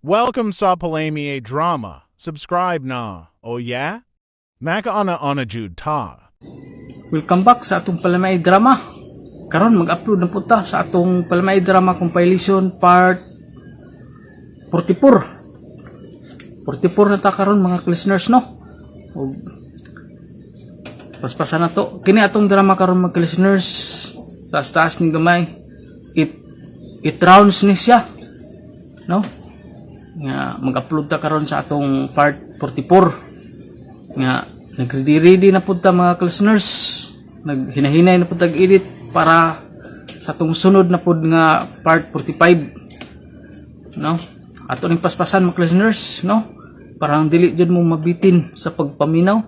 Welcome sa Palami Drama. Subscribe na. Oh yeah? Maka ana jud ta. Welcome back sa atong Palamay Drama. Karon mag-upload na po ta sa atong Palamay Drama compilation part 44. 44 na ta karon mga listeners, no? O, paspasan na to. Kini atong drama karon mga listeners. Taas-taas ni gamay. It rounds ni siya. No? Nga mag-upload ta karon sa atong part 44. Nga nagready na pud ta mga listeners. Naghinahinay na pud tag-edit para sa atong sunod na pud nga part 45. No? Ato ning paspasan mga listeners, no? Parang dili jud mo mabitin sa pagpaminaw.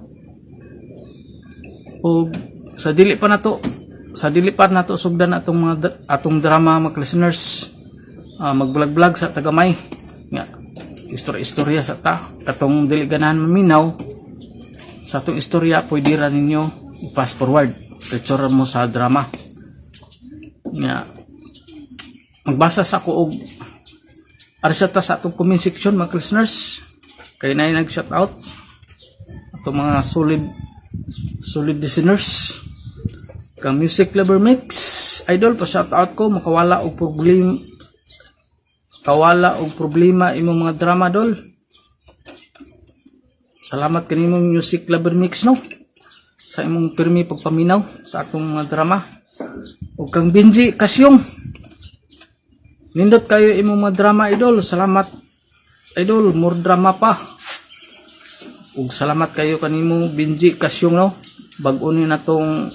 O sa dili pa nato sugdan atong drama mga listeners. Mag-vlog sa tagamay. Nga istorya sa ta katong dili ganahan maminaw sa atong istorya, pwede ra ninyo i-fast forward picture mo sa drama. Nga magbasa sa ko og arisata sa atong comment section mga listeners, kay na nag-shout out atong mga solid listeners. Kang Music Lover Mix idol, pa shout out ko. Makawala og problema imong mga drama dol. Salamat kanimong Music Lover Mix, no, sa imong pirmi pagpaminaw sa atong mga drama. Ug kang Benji Kasyong, nindot kayo imong mga drama idol. Salamat idol, more drama pa. Ug salamat kayo kanimo Benji Kasyong, no. Bag-o ni natong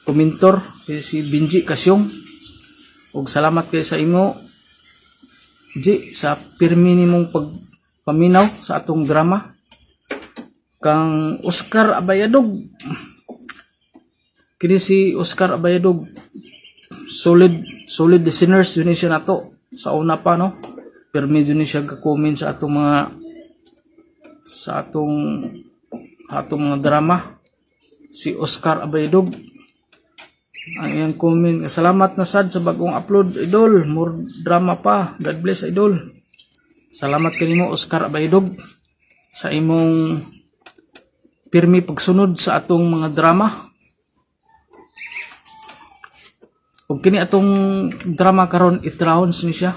komentor si Benji Kasyong. Ug salamat kayo sa imo G sa pirmi nimong pagpaminaw sa atong drama. Kang Oscar Abayadog, kini si Oscar Abayadog, solid listeners yun siya nato sa una pa, no. Pirmi yun siya ga-comment sa atong mga drama. Si Oscar Abayadog ang iyang comment, salamat na sad sa bagong upload idol, more drama pa, God bless idol. Salamat kanimo Oscar Abayadog sa imong pirmi pagsunod sa atong mga drama. Ug kini atong drama karon, it rounds ni siya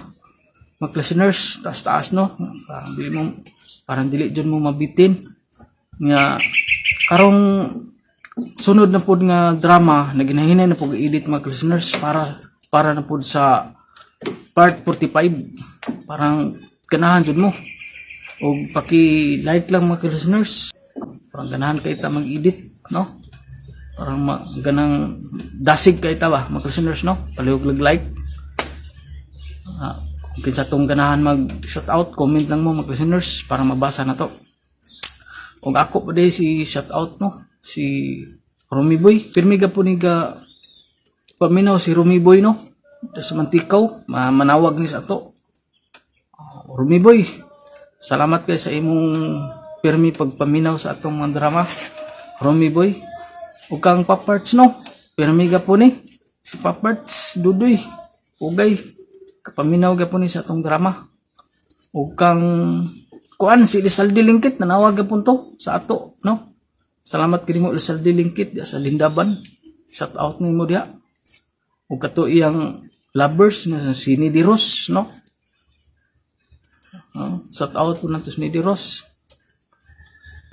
mga listeners, taas no. Parang dili jud mo mabitin nga karong sunod na pod nga drama. Naginahinay na po edit mga listeners para na pod sa part 45. Parang ganahan jud mo o paki-like lang mga listeners. Parang ganahan kay ta mag-edit, no. Parang ganang dasig kay ta ba mga listeners, no. Palihog like. Kung kinsa tong ganahan mag-shout out, comment lang mo mga listeners para mabasa na to. Ug ako pa di si shout out, no, si Romy Boy. Pirmi ga po ni ga paminaw si Romy Boy, no, sa Mantikaw. Manawag ni sa ato. Romy Boy, salamat kay sa imong pirmi pagpaminaw sa atong mga drama, Romy Boy. Ug kang Paparts, no, pirmi ga po ni si Paparts Dudoy ugay, kapaminaw ga po ni sa atong drama. Ug kang kuan si Lizaldi Lingkit, nanawag ga po to sa ato, no. Salamat kini mo Lizaldi Lingkit sa Lindaban. Shout out nimo diha. Ug kato iyang lovers na si Nidi Ros, no. Shout out po nato si Nidi Ros.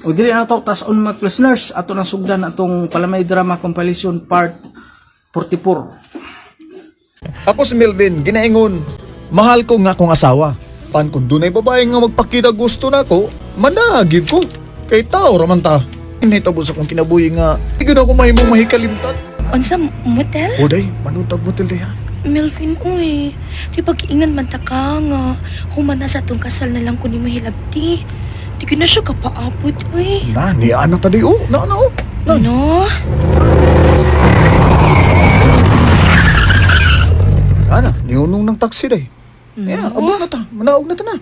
Ug dili na to tas on mga listeners, ato nang sugdan atong Palamay Drama compilation part 44. Ako si Melvin, ginaingon, mahal ko nga akong asawa. Pan kung dunay babae nga magpakita gusto na ko, managid ko. Kay tao raman ta. Hinitabo sa kong kinabuhi nga, igin ako mahimong mahikalimtan. Unsa motel? Oday, manutag motel diha. Melvin, uy. Di pag-iingan man ta ka nga. Humana sa itong kasal na lang ko ni mahilabti. Di ko na siya kapaabot, uy. Ni anak ta di, oh. Na. Ano? Ana, niunong ng taxi day. Yeah, abot na ta. Manaog na ta na.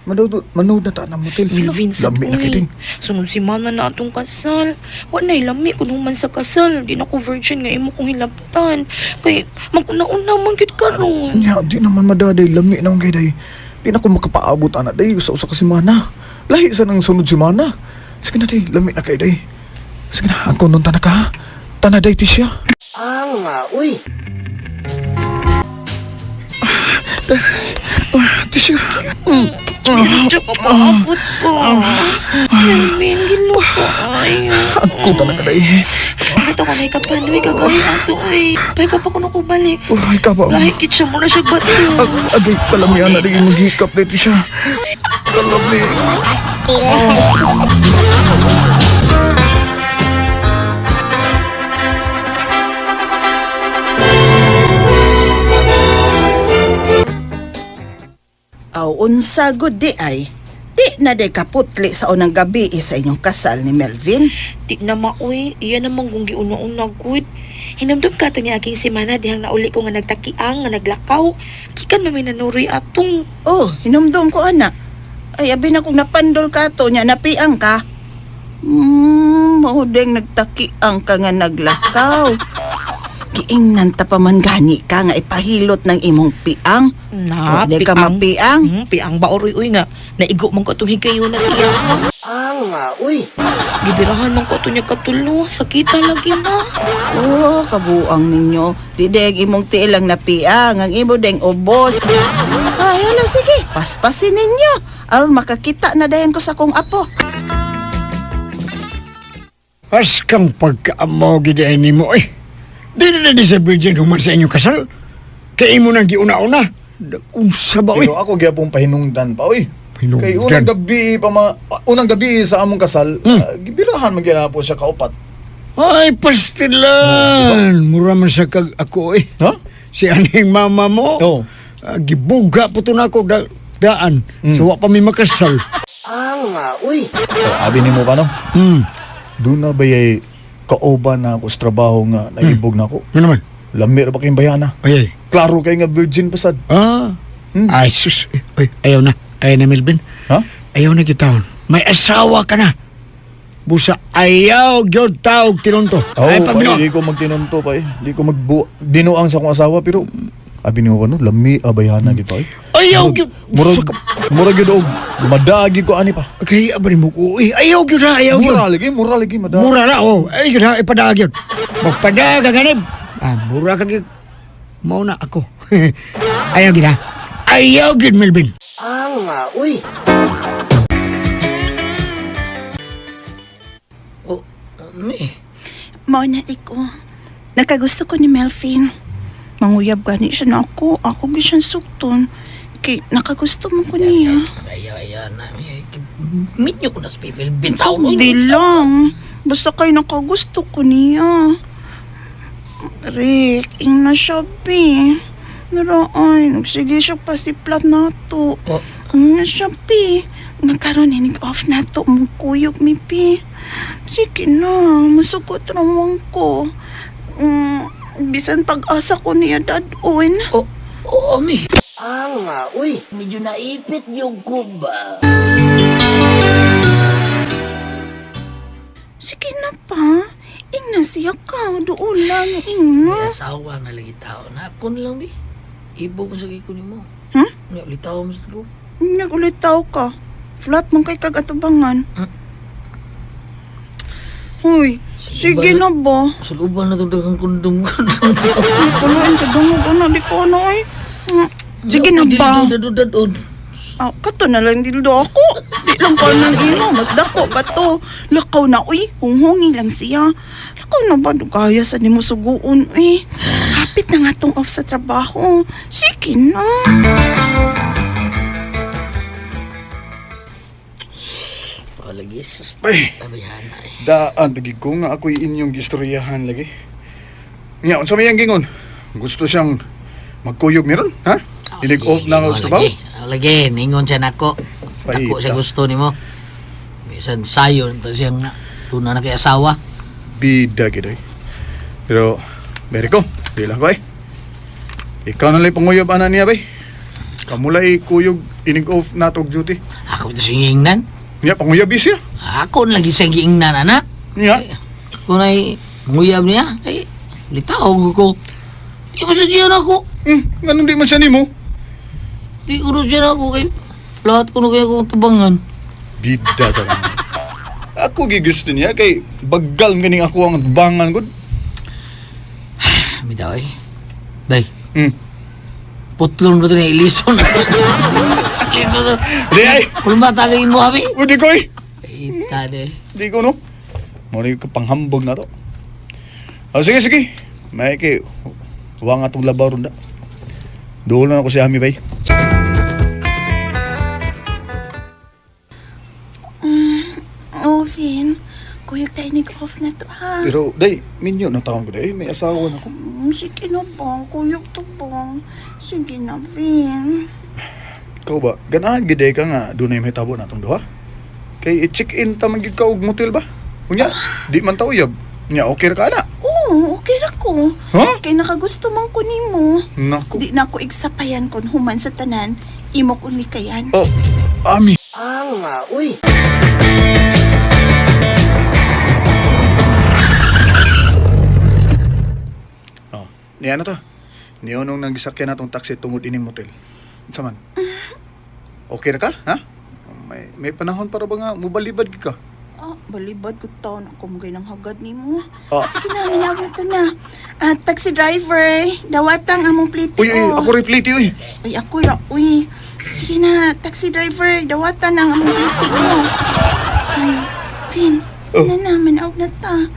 Manood na ta ng motel. Melvin, Lami na kiting. Sunod si mana na atong kasal. Wanay lami kung human sa kasal. Di na ko virgin nga imo kong hilabtan. Kay maguna-una man gid karon. Nya, di naman madaday. Lami na kay day. Di na ko makapaabot anak day usa-usa ka semana. Lahi sa nang sunod semana. Sige na day, lami na kay day. Sige na, ang kunon tanaka ha. Tana day ti siya. Uy. Ti siya. Medyo ka paabot ko. Melvin, gilo ko. Ay, Ako tanaka day. ito ka na ikapanoy kagaya ato ay. Pay ka pa ko na kubalik. Ay ka ba? Kahit kitsa mo na siya bato. Agay kalami anak day maghikap day ti siya. Kalami. Aw, unsa gud di ay. Di na day kaputli sa unang gabi sa inyong kasal ni Melvin. Di na maoy. Iya namang kung giuna-una good. Hinamdog ka to niya aking simana dihang nauli ko nga nagtakiang nga naglakaw. Kikan mami nanuri atong. Oh, hinumdum ko ana. Ay, abi na kung napandol ka to niya, napiang ka. Maudeng nagtakiang ka nga naglakaw. Giingnan ta pa man gani ka nga ipahilot ng imong piang. Na, Di ka mapiang. Piang ba uy nga. Naigo man ko itong higayon na siya. Uy. Gibirahan man ko ito niya katulo. Sakita lagi ma. Oh, kabuang ninyo. Di deg imong tiilang napiang, ang imo deng ubos. Ay, hala, sige, paspasin ninyo. Aron makakita na dayan ko sa kong apo. As kang pagkaamaw gidain ni mo eh. Di na di sa virgin human sa inyong kasal. Kaya mo nang giuna-una. Unsa ba Pero eh? ako gyapong pahinungdan pa oy. Hinungdan? Kay unang gabi sa among kasal, gibirahan man gyud po siya kaupat. Ay, pastilan. Mura man sa kag ako eh. Ha? Si aning mama mo. Oo. Gibuga po to na ako daan. So wa pa mi makasal. Uy. Abi nimo pa no? Hmm. Doon na bayay kauban na ako sa trabaho nga naibog na ako. Ano naman? Lamir ba kayong bayana? Ay, Klaro kay nga virgin pasad. Ay, sus. Ay, ayaw na. Ayaw na, Melvin. Ha? Ayaw na kitawon. May asawa ka na. Busa, ayaw gyud tawag tinunto. Ay, Pa, pamino. di ko magtinunto pa eh. Di ko dinuang sa akong asawa pero abi nimo no, lami abayana gid pa eh. Ayaw gyud. Murag gyud og madagi ko ani pa. Kaya ba mo ko? Ayaw gyud ha, ayaw gyud. Mura lagi madagi. Mura na, oh. Ay, gyud ha, ipadag gyud. Magpadag ka ganib. Mura ka gyud. Mao na ako. Ayaw gyud ha. Ayaw gyud, Melvin. Uy. Mao na di ko. Nakagusto ko ni Melvin. Manguyab gani siya na ako. Ako gyud siyang sukton. Kay nakagusto mo ko niya. Meet nyo ko na sa Pipil. Bintaw mo Di lang. Basta kay nakagusto ko niya. Rick, ing na siya, Pi. Naraay, nagsige siya pa si plat na to. Oh. Ang na siya, Pi. Nagkaroon hinig off na to. Mukuyog mi, Pi. Sige na, masugot rawang ko. Bisan pag-asa ko niya dadoon. Oo, mi. Uy. Medyo naipit yung kuba. Sige na pa. Ing na siya ka. Doon lang, ing na. Asawa na lagi tao. Napon lang, mi. Ibo mo sa ko ni mo. Litaw mo sa ko. Nagulitaw ka. Flat mong kay kagatubangan. Uy, sige na ba? Suluban na itong dagang kundong. Kalain ka dungog na, di ko ano eh. Sige na ba? Dadun. Kato na lang dildo ako. Di lang pa nang ino, mas dako ba to? Lakaw na, uy, hunghungi lang siya. Lakaw na ba, dugaya sa ni mo suguon, uy. Kapit na nga tong off sa trabaho. Sige na. Lagi, sus. Ay. Tabihan na eh. Daan pagi ko nga ako'y inyong gistoryahan lagi. Nya, unsa may ang gingon? Gusto siyang magkuyog meron, ha? Inig off na nga gusto ba? Lagi, ningon siya nako. Paita. Ako siya gusto ni mo. Bisan sayo, ito siyang doon na kay asawa. Bida gid. Pero Beriko, dila ko eh. Ikaw na lang panguyab ana niya bay. Kamulay kuyog inig off na tog duty. Ako ito singingnan. Nya panguyab siya. Ako lagi siyang giingnan, anak. Nya. Kung ay nguyab niya, ay litaw ko. Di ba sa diyan ako? Ganun di man siya nimo. Di ko siya ako kay lahat ko na kaya akong tubangan. Bida sa kanya. Ako gigusto niya kay bagal ganing ako ang bangan ko. Bitaw eh. Day, Hmm. putlon ba ito na ilison na ito? Ilison na. Di ay! Kulma talingin mo kami. Udi ko eh! Ita de. Di ko no. Mari ko panghambog na to. Sige. May kay wang atong labaw ron da. Doon na ako si Ami bay. Oh, Vin. Kuyog tayo nag-off na to, ha? Pero day, minyo na taon ko day. May asawa na ko. Sige na ba? Kuyog to ba? Sige na, Vin. Ikaw ba? Ganahan giday ka nga doon ay may tabo na itong duha? Kay i-check-in ta magig ka og motel ba? Unya, di man ta uyab. Nya okay ra ka na. Oo, okay ra ko. Ha? Kay nakagusto man ko nimo. Nako. Di na ako igsapayan kon human sa tanan. Imo kong likayan. Oh, Ami. Oh, niya na to. Niyo nung nagisakyan natong taxi tungod ining motel. Unsa man? Okay ra ka? Ha? May panahon para ba nga mubalibad gid ka? Balibad ko taon ako magay ng hagad nimo. Ah. Sige na, minawag na to na. Taxi driver, dawatang among plate. Uy, ako replete uy. Uy, ako ra, uy. Sige na, taxi driver, dawatan ang among plate mo. Pin, na naman, awag na ta.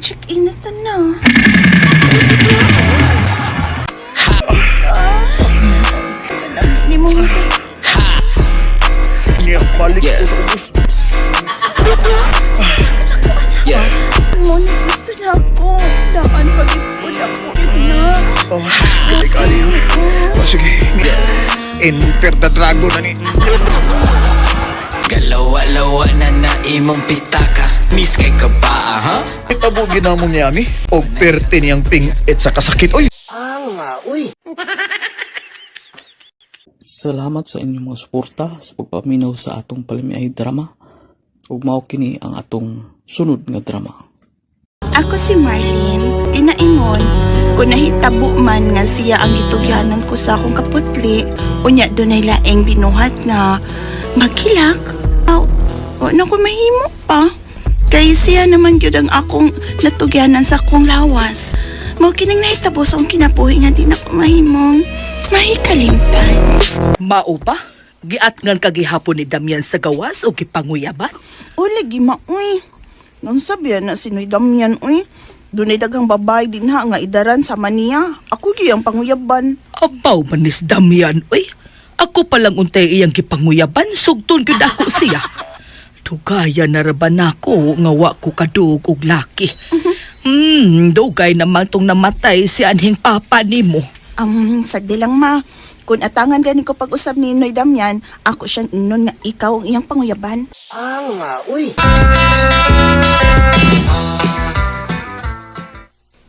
Check-in na ta na. Hindi mo Niya balik ko sa ubos. Ngunit gusto na ako. Daan pagit ko na ako, na. Oh, kali. Oh, sige. Enter the dragon na ni. Galawa-lawa na na imong pitaka. Miss kay ka ba, ha? Itabo ginamong niya Ami. O perte niyang ping et sa kasakit. Uy! Salamat sa inyong mga suporta sa pagpaminaw sa atong palimiay drama. Ug mao kini ang atong sunod nga drama. Ako si Marlene, inaingon, kung nahitabo man nga siya ang gitugyanan ko sa akong kaputli, unya dunay laeng binuhat nga maghilak. Wala ko mahimo pa. Kay siya naman yun ang akong natugyanan sa akong lawas. Mao kining nahitabo sa akong kinabuhi nga di na ko mahimong mahikalimtan. Mao pa? Giatngan kagihapon ni Damian sa gawas o gipanguyaban? O lagi uy. Nung sabihan na sinoy Damian, uy. Dunay daghang babae din ha nga idaran sa maniya. Ako giyang panguyaban. Abaw manis Damian, uy. Ako palang untay iyang gipanguyaban, sugton gyud ako siya. Dugaya na raban ako nga wa ko kadug og laki. Dugay naman tong namatay si anhing papa nimo. Sagdi lang ma. Kung atangan gani ko pag-usab ni Noy Damian, ako siya nun nga ikaw ang iyang panguyaban.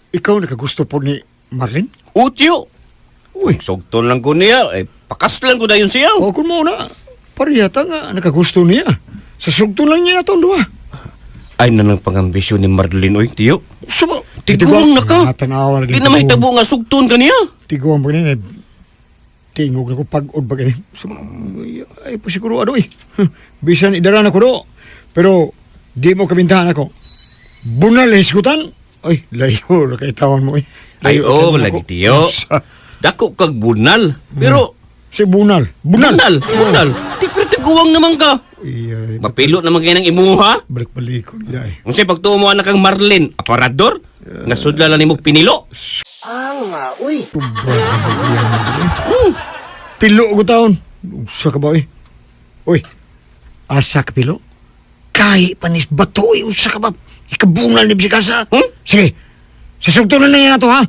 Ikaw nakagusto po ni Marlene? Utyo! Uy, Sugton lang ko niya, pakaslan ko dayon siya. o kung mo na, pariyata nga nakagusto niya. Sa sugton lang niya na itong duha. Ay na lang pangambisyon ni Marlene, oy, tiyo. Sumo. Tiguang na ka. Tanawa lagi. Di na mahitabo nga sugton ka niya. Tiguang pa rin eh. Tingog na ko pag-od ba ganyan. Sumo. Ay po siguro ano eh. Bisan idaran ako do. Pero di mo kabintahan ako. Bunal na iskutan. Ay, layo kay tawan mo eh. Ay, Layo ka lagi ako. tiyo. Dako kag bunal. Pero, Si Bunal. Bunal. bunal. Pero tiguang naman ka. Ay, Mapilot naman kayo ng imuha. balik-balik ko nila eh. Kung siya pagtuo mo na kang Marlene, aparador, nasudla lang ni mo pinilo. Pilo ko taon. Usa ka ba eh? Uy, asa ka pilo? Kahit panis bato eh, usa ka ba? Ikabungal ni Bisikasa. Sige, sasugtunan na yan na to ha?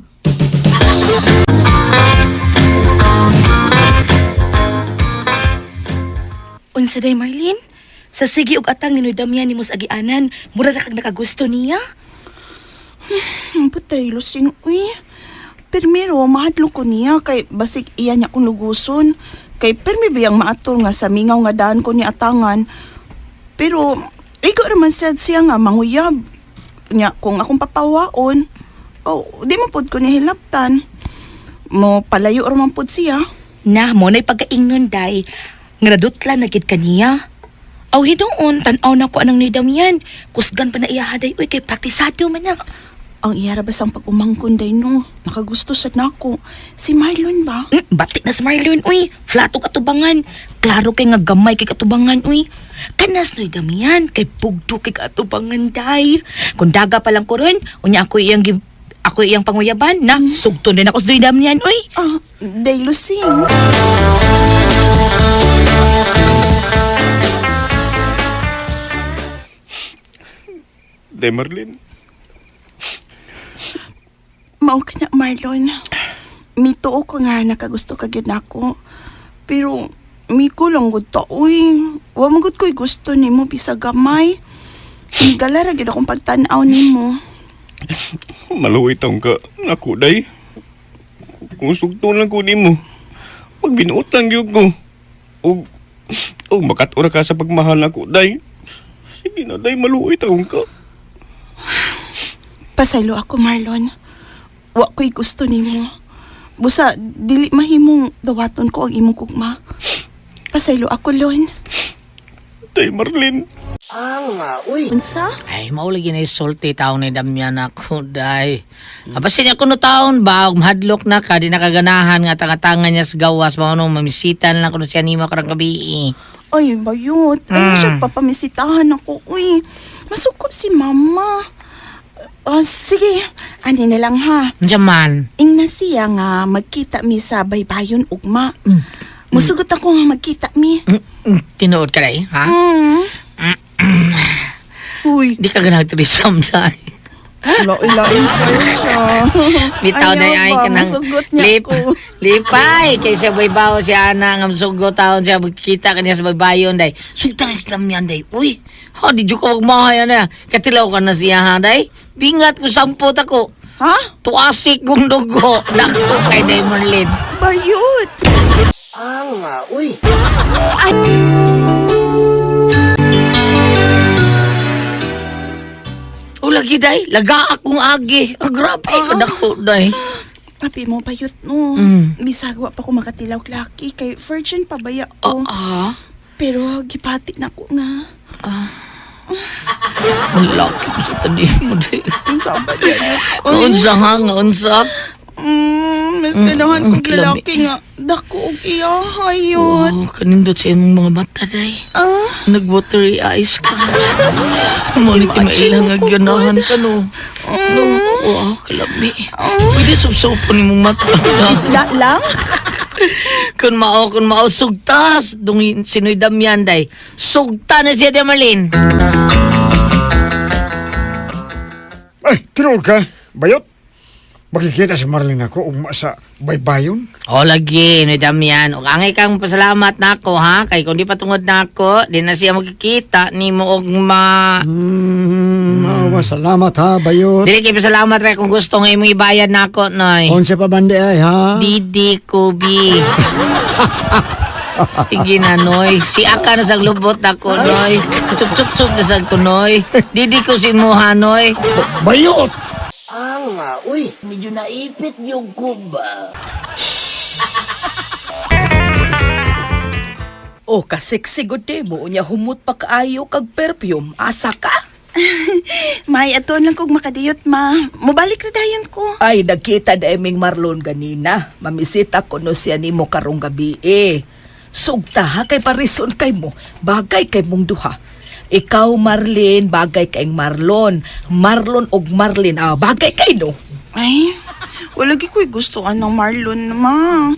Unsa day Marlene? Sa sige ug atang ni Noy Damian nimo sa agianan, mura ra kag nakagusto niya? Patay, lusing, uy. Permiro, mahadlo ko niya kay basig iya niya kong luguson. Kay permi biyang maatol nga sa mingaw nga daan ko ni atangan. Pero, ikaw raman siya nga manguyab. Nya, kung akong papawaon, di mo pod ko ni hilaptan. Mo palayo raman pod siya. Na mo na'y pagkaingnon day. Ngadutla na gid kaniya. Aw hinuon tan-aw na ko anang nidamyan. Kusgan pa na iyahaday uy kay praktisado man na. Ang iyarabas ang pag-umangkon day no. Nakagusto sad nako. Si Marlon ba? Batik na si Marlon uy. Flato katubangan. Klaro kay nga gamay kay katubangan uy. Kanas no'y damiyan kay pugdo kay katubangan day. Kung daga pa lang ko ron, unya ako iyang panguyaban na sugto din ako sa doy damiyan uy. Day Lucing. Day Marlene. Mao ka na, Marlon. Mituo ko nga nakagusto ka gyud nako. Pero miko lang gud ta uy. Wa man gud ko'y gusto nimo bisag gamay. Higala ra gyud akong pagtan-aw nimo. Maluoy taong ka. Naku, day. Kung sugto lang ko nimo. Pag binuot lang yun ko. O makatura ka sa pagmahal ako, day. Sige na, day. Maluoy taong ka. Pasaylo ako, Marlon. Wa ko'y gusto nimo. Busa, dili mahimong dawaton ko ang imong kugma. Pasaylo ako, Lon. Day Marlene. Unsa? Ay, maulagi na isulti taon ni Damian ako, day. Apasin ako no taon ba, mahadlok na ka, di nakaganahan nga tangatangan niya sa gawas, maunong mamisitan lang ko siya nima karang gabi. Ay, bayot. Ay, siya papamisitahan ako. Uy, masuko si mama. Sige, ani na lang ha. Diyaman. Ingna siya nga magkita mi sa baybayon ugma. Musugot ako nga magkita mi. Tinuod ka day, ha? Uy, Di ka ganag trisam, day. ilain kayo siya. Bitaw na ay ka ng masugot niya ako. lipay. Kaysa baybaw si Ana, nga masugot taon siya, magkita ka niya sa baybayon, day. Sugtan Islam yan, day. Uy, ha, di ko magmahay na. Katilaw ka na siya, ha, day. Bingat ko sampot ako. Ha? Tuasik kong dugo. Lako kay Day Marlene. Bayot. O lagi, day. Laga akong agi. Grabe ka dako, day. Papi mo, bayot no. Mm. Bisag wa pa ko makatilaw laki kay virgin pa baya ko. Pero gipati na ko nga. Ang laki mo sa tanim mo, day. Unsa ba niya? Unsa ha nga, unsa? Mas ganahan kong Klami. lalaki nga. Dako og iya hayot. Oh, kanindot sa imong mga mata, day. Nag-watery eyes ka. Malit yung mailang nagyanahan ka, no? No, wow, kalami. Pwede subsupon imong mata. Isda lang? Kung mao, sugtas. Dung sinoy Damian, day. Sugta na siya, Day Marlene. Ay, tinuod ka. Bayot. Makikita si Marlene ako ugma sa baybayon. O lagi, no Damian. O angay kang pasalamat na ako, ha? Kay kung di patungod na ako, di na siya magkikita ni mo ugma. Salamat ha, Bayot. Dili kay pasalamat rin kung gusto nga imong ibayad na ako, noy. Onse pa bande ay ha? Didi Kubi. Sige na, noy. Si Aka na sa lubot ako, noy. Chup-chup-chup na sa ko, noy. Didi ko si Moha, noy. Bayot! Medyo naipit yung kuba. O kasiksigod mo, unya humot pa kaayo kag perfume. Asa ka? May aton lang kog makadiyot ma. Mobalik ra dayon ko. Ay, nagkita da eming Marlon ganina. Mamisita ko no siya ni mo karong gabi Sugta ha, kay parison kay mo. Bagay kay mong duha. Ikaw, Marlene, bagay kay Marlon. Marlon og Marlene, bagay kay no. Ay, wala gi ko'y gustuan ng Marlon ma.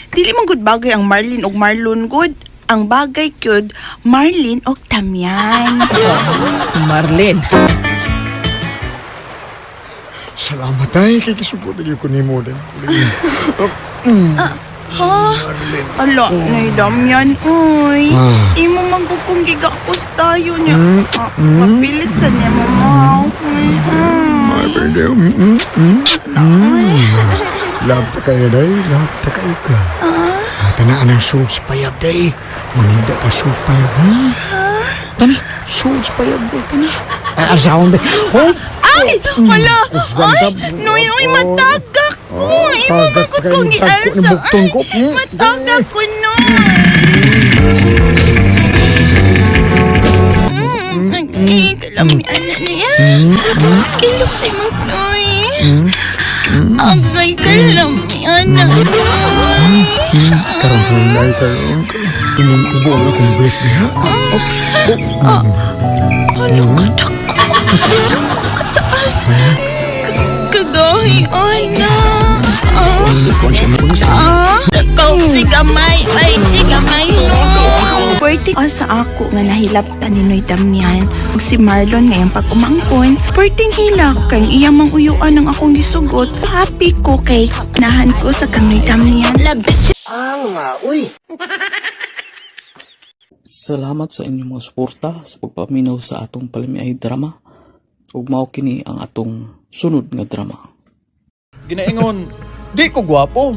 Dili man gud bagay ang Marlene og Marlon gud. Ang bagay gud Marlene og Damian. Marlene. Salamat ay, kay kisugod na ko ni mo din. Ha? Ala, nay Damian, uy. Imo man gud kong gigakos tayo niya. Mapilit sa niya, mama. Ay, pwede. Love ta kayo, day. Love ta kayo ka. Tanaan ang souls payag, day. Manginda ta souls payag, ha? Tani, souls payag, day. Tani. Ay, asawang, day. Oh! Ay! Wala! Ay! Noy, matagak Tagat ka Kung yung ni tagko ng Elsa, bukton ko. Mataga ko no. Kalamian na niya. Kilok si Magnoy. Agay kalamian na. Karang hulay karon. Inyong ubo na akong brief diha. Ops. Kataas. Kagahian na. Ikaw si gamay. Ay, si gamay no. Pwede sa ako nga nahilaptan ni Noy Damian. Si Marlon ngayong pag-umangkon. Pwedeng hilak kay iyang manguyuan ng akong gisugot. Happy ko kay nahan ko sa kang Noy Damian. Salamat sa inyong mga suporta sa pagpaminaw sa atong palamiay drama. Ug mao kini ang atong sunod nga drama. Ginaingon, di ko gwapo.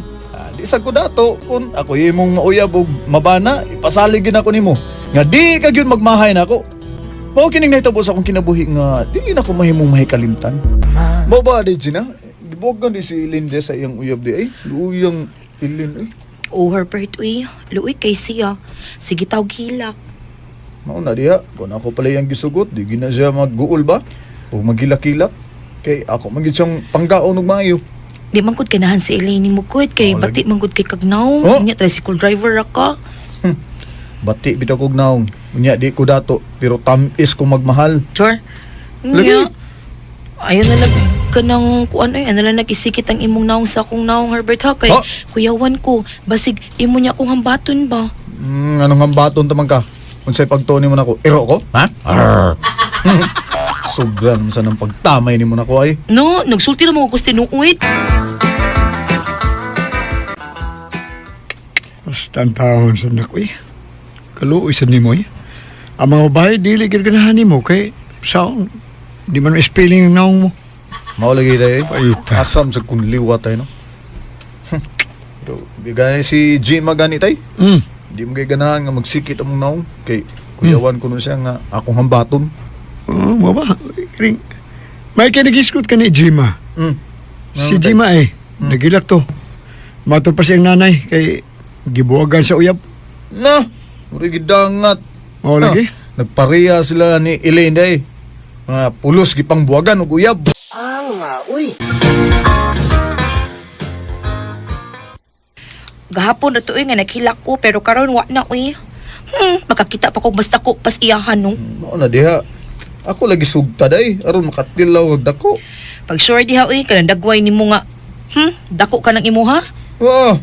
Di sa ko dato, kung ako imong mauyab og mabana, ipasalig gid ako nimo. Nga di ka gyud magmahay na ako. Mao kining nahitabo sa akong kinabuhi nga dili na ko mahimong mahikalimtan. Mao ba di Gina? Gibogan di si Linde sa iyang uyab di ay. Luyang ilin ay. Oh, Herbert, uy. Luoy kay siya. Sige tawag hilak. Mao na diha, kung ako pala yung gisugot, di gina siya magguol ba? O magilak-ilak. Kay ako magid siyang panggaon og maayo. Di man gud kanahan si Elaine mo gud kay Oh, bati lagi. man gud kay Kagnaw. Oh. Nya tricycle driver ra ka. Bati bitaw kog naong. Unya di ko dato, pero tamis ko magmahal. Sure. Lagi. Nya. Ayun na lang kanang kuan ay ano lang nagisikit ang imong naong sa akong naong Herbert ha kay Ha? kuyawan ko basig imo niya akong hambaton ba. Anong hambaton taman ka? Unsay pagtuon nimo nako? Iro ko? Ha? Arr. Sobra naman sa nang pagtamay nimo nako ay. No, nagsulti na mo gusto tinuuit. Basta ang taon sa anak ko eh. Kaluoy sa nimo eh. Ang mga babae, dili ganahan nimo kay saon. Di man spelling ng naong mo. Mao lagi day. Paita. Asam sa kun liwat ay no. Pero bigay si Jima gani tay. Di mo kay ganahan nga magsikit among naong kay kuyawan ko nun siya nga akong hambaton. Oo, baba. Ring. May kinagiskot ka ni Jima. Si Jima eh. Nagilak to. Matod pa siyang nanay kay gibuwagan sa uyab. Na, muri gidangat. Oo lagi. Nagpareha sila ni Elaine day. Mga pulos gipang buwagan og uyab. Gahapon na to nga naghilak ko pero karon wa na uy. Makakita pa ko basta ko pas iyahan no. Mao na diha. Ako lagi sugta day aron makatilaw og dako. Pag sure diha uy kanang dagway nimo nga. Dako ka ng imuha? Wah,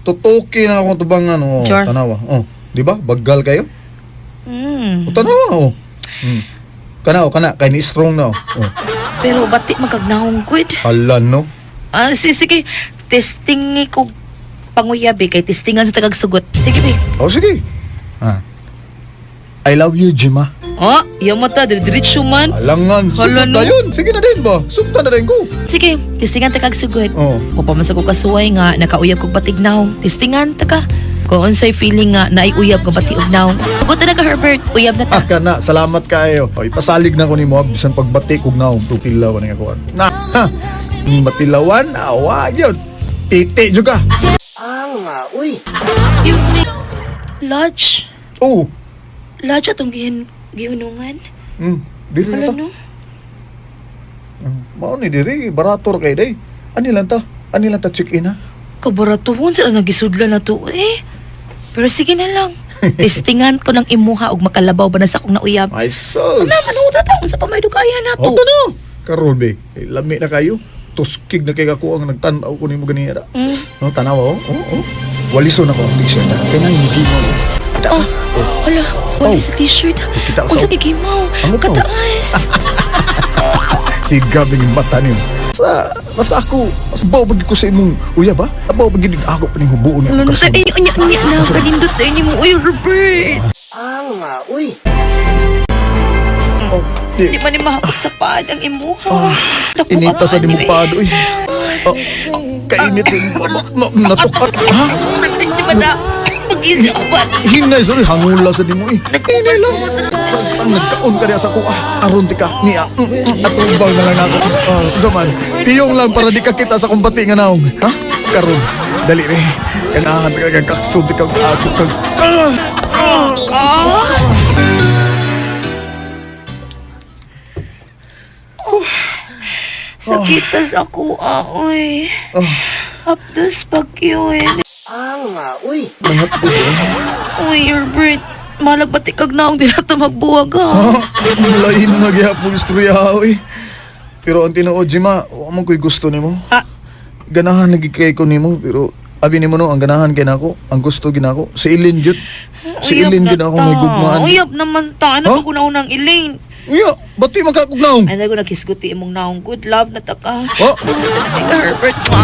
tutuki na akong tubangan oh. Sure. Tanawa. Oh, di ba? Baggal kayo? O tanawa oh. Kana kay ni strong na oh. Pero bati magkagnahong good. Halan no. Sige, testing ko panguyabi kay testingan sa tagagsugot. Sige, be. Oh sige. I love you, Jima. Yung mata, diretso man. Alangan, Hala, sugta no? yun. Sige na din ba? Sugta na din ko. Sige, testingan tagagsugot. Oh. O pa man sa ko kasuway nga, nakauyab kong batignaw. Testingan taka. Kung unsay feeling nga, naiuyab ko batiugnaw. Pagod talaga, Herbert. Uyab na ta. Kana, salamat kayo. Oy, pasalig na ko ni mo bisan pagbati kog naong tutilaw nga kuan. Na, matilawan awa gyud. Titi juga. Lodge. Oh. Lodge atong gihunungan. Dili na Hala ta. no? Mao ni diri barator kay day. Ani lang ta check in ha. Kabaratuhon sila nagisudla na to eh. Pero sige na lang. Testingan ko ng imuha og makalabaw ba na sa akong nauyab. Ay sus. Manood na ta sa pamaydugayan na to. O to no. Karon be, lami na kayo. Tuskig na kay ako ang nagtanaw ko nimo ganiya. No tanaw oh. Walison ako ang t-shirt na. Kaya nang hindi mo. Hala, wala sa t-shirt. Kita Kung sa- sa gigimaw, Amo to. kataas. Si Gabing yung mata niyo. Basta ako, mas bawa bagay ko sa imong uyab ha? Bawa bagay din ako pa ning hubuon niya. Ano na tayo, unya na, kalindot tayo ni mo. Uy, Robert. Di man ni mahapag sa pad ang imuha. Naku, Inita sa ang dimong ano eh. pado eh. Kainit sa imong natukat. Ha? Di ba na? Mag-isip ba? Hinay, sorry, hangula sa dimo eh. Hinay lang. Ang nagkaon ka niya sa kuha. Aron ti ka, niya. At ubang na lang ako. Zaman, piyong lang para di ka kita sa kumbati nga naong. Ha? Karon, dali rin. Kanahan ka kakaksod ka ako kag... Sakitas ako, oy. Hapdos pagkiyoy. Nanghapos na. Uy, Herbert. Malagbati kag naong di nato magbuwag ha. Lain na gyapong istorya, oy. Pero ang tinuod, Jima, wala ko'y gusto nimo. Ganahan nagikay ko nimo, pero abi nimo no, ang ganahan kay nako, ang gusto ginako. Si Ilin jud. Si Ilin gid ako may gugmaan. Uyap naman ta. Ano ko naunang Elaine? Uya, bati magkakugnaong. Ay, ko nakisguti imong naong good love na taka. Oh. Tika, Herbert, ma.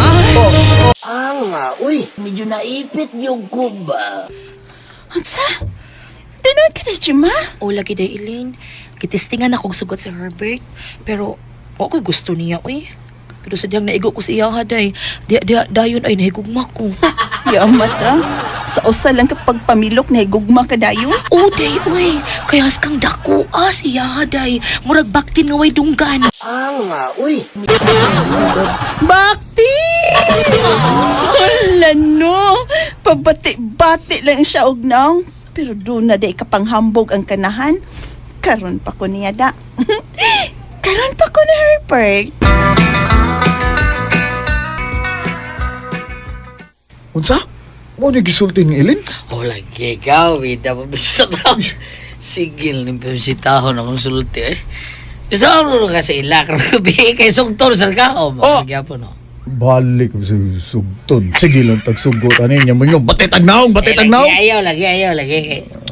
Medyo naipit yung kuba. Unsa? Tinuod ka na, Jima? O, lagi day, Elaine. Kitistingan akong sugot sa Herbert. Pero, ako'y gusto niya, uy. Pero sadyang naigo ko sa iya, day. Dayon ay nahigugma ko. Yamat ra. Sa usa lang kapag pamilok na higugma ka dayon. O, day, uy. Kaya kang dako, siya, day. Murag baktin nga way dunggan. Bakti! Hala no! Pabati-bati lang siya og naong. Pero doon na day kapanghambog ang kanahan. Karon pa ko niya da. Karon pa ko na Herbert. Unsa? Mo ni gisulti ni Ilin? O lagi ikaw, wita pa bisa tao. Sigil ni pabisitahon akong sulti eh. Gusto ko ka sa ilak. Kay sugtor sa kao. Magagya po no. Balik ko sa sugton. Sige lang tagsugot niya mo yung batitag naong. Lagi ayaw.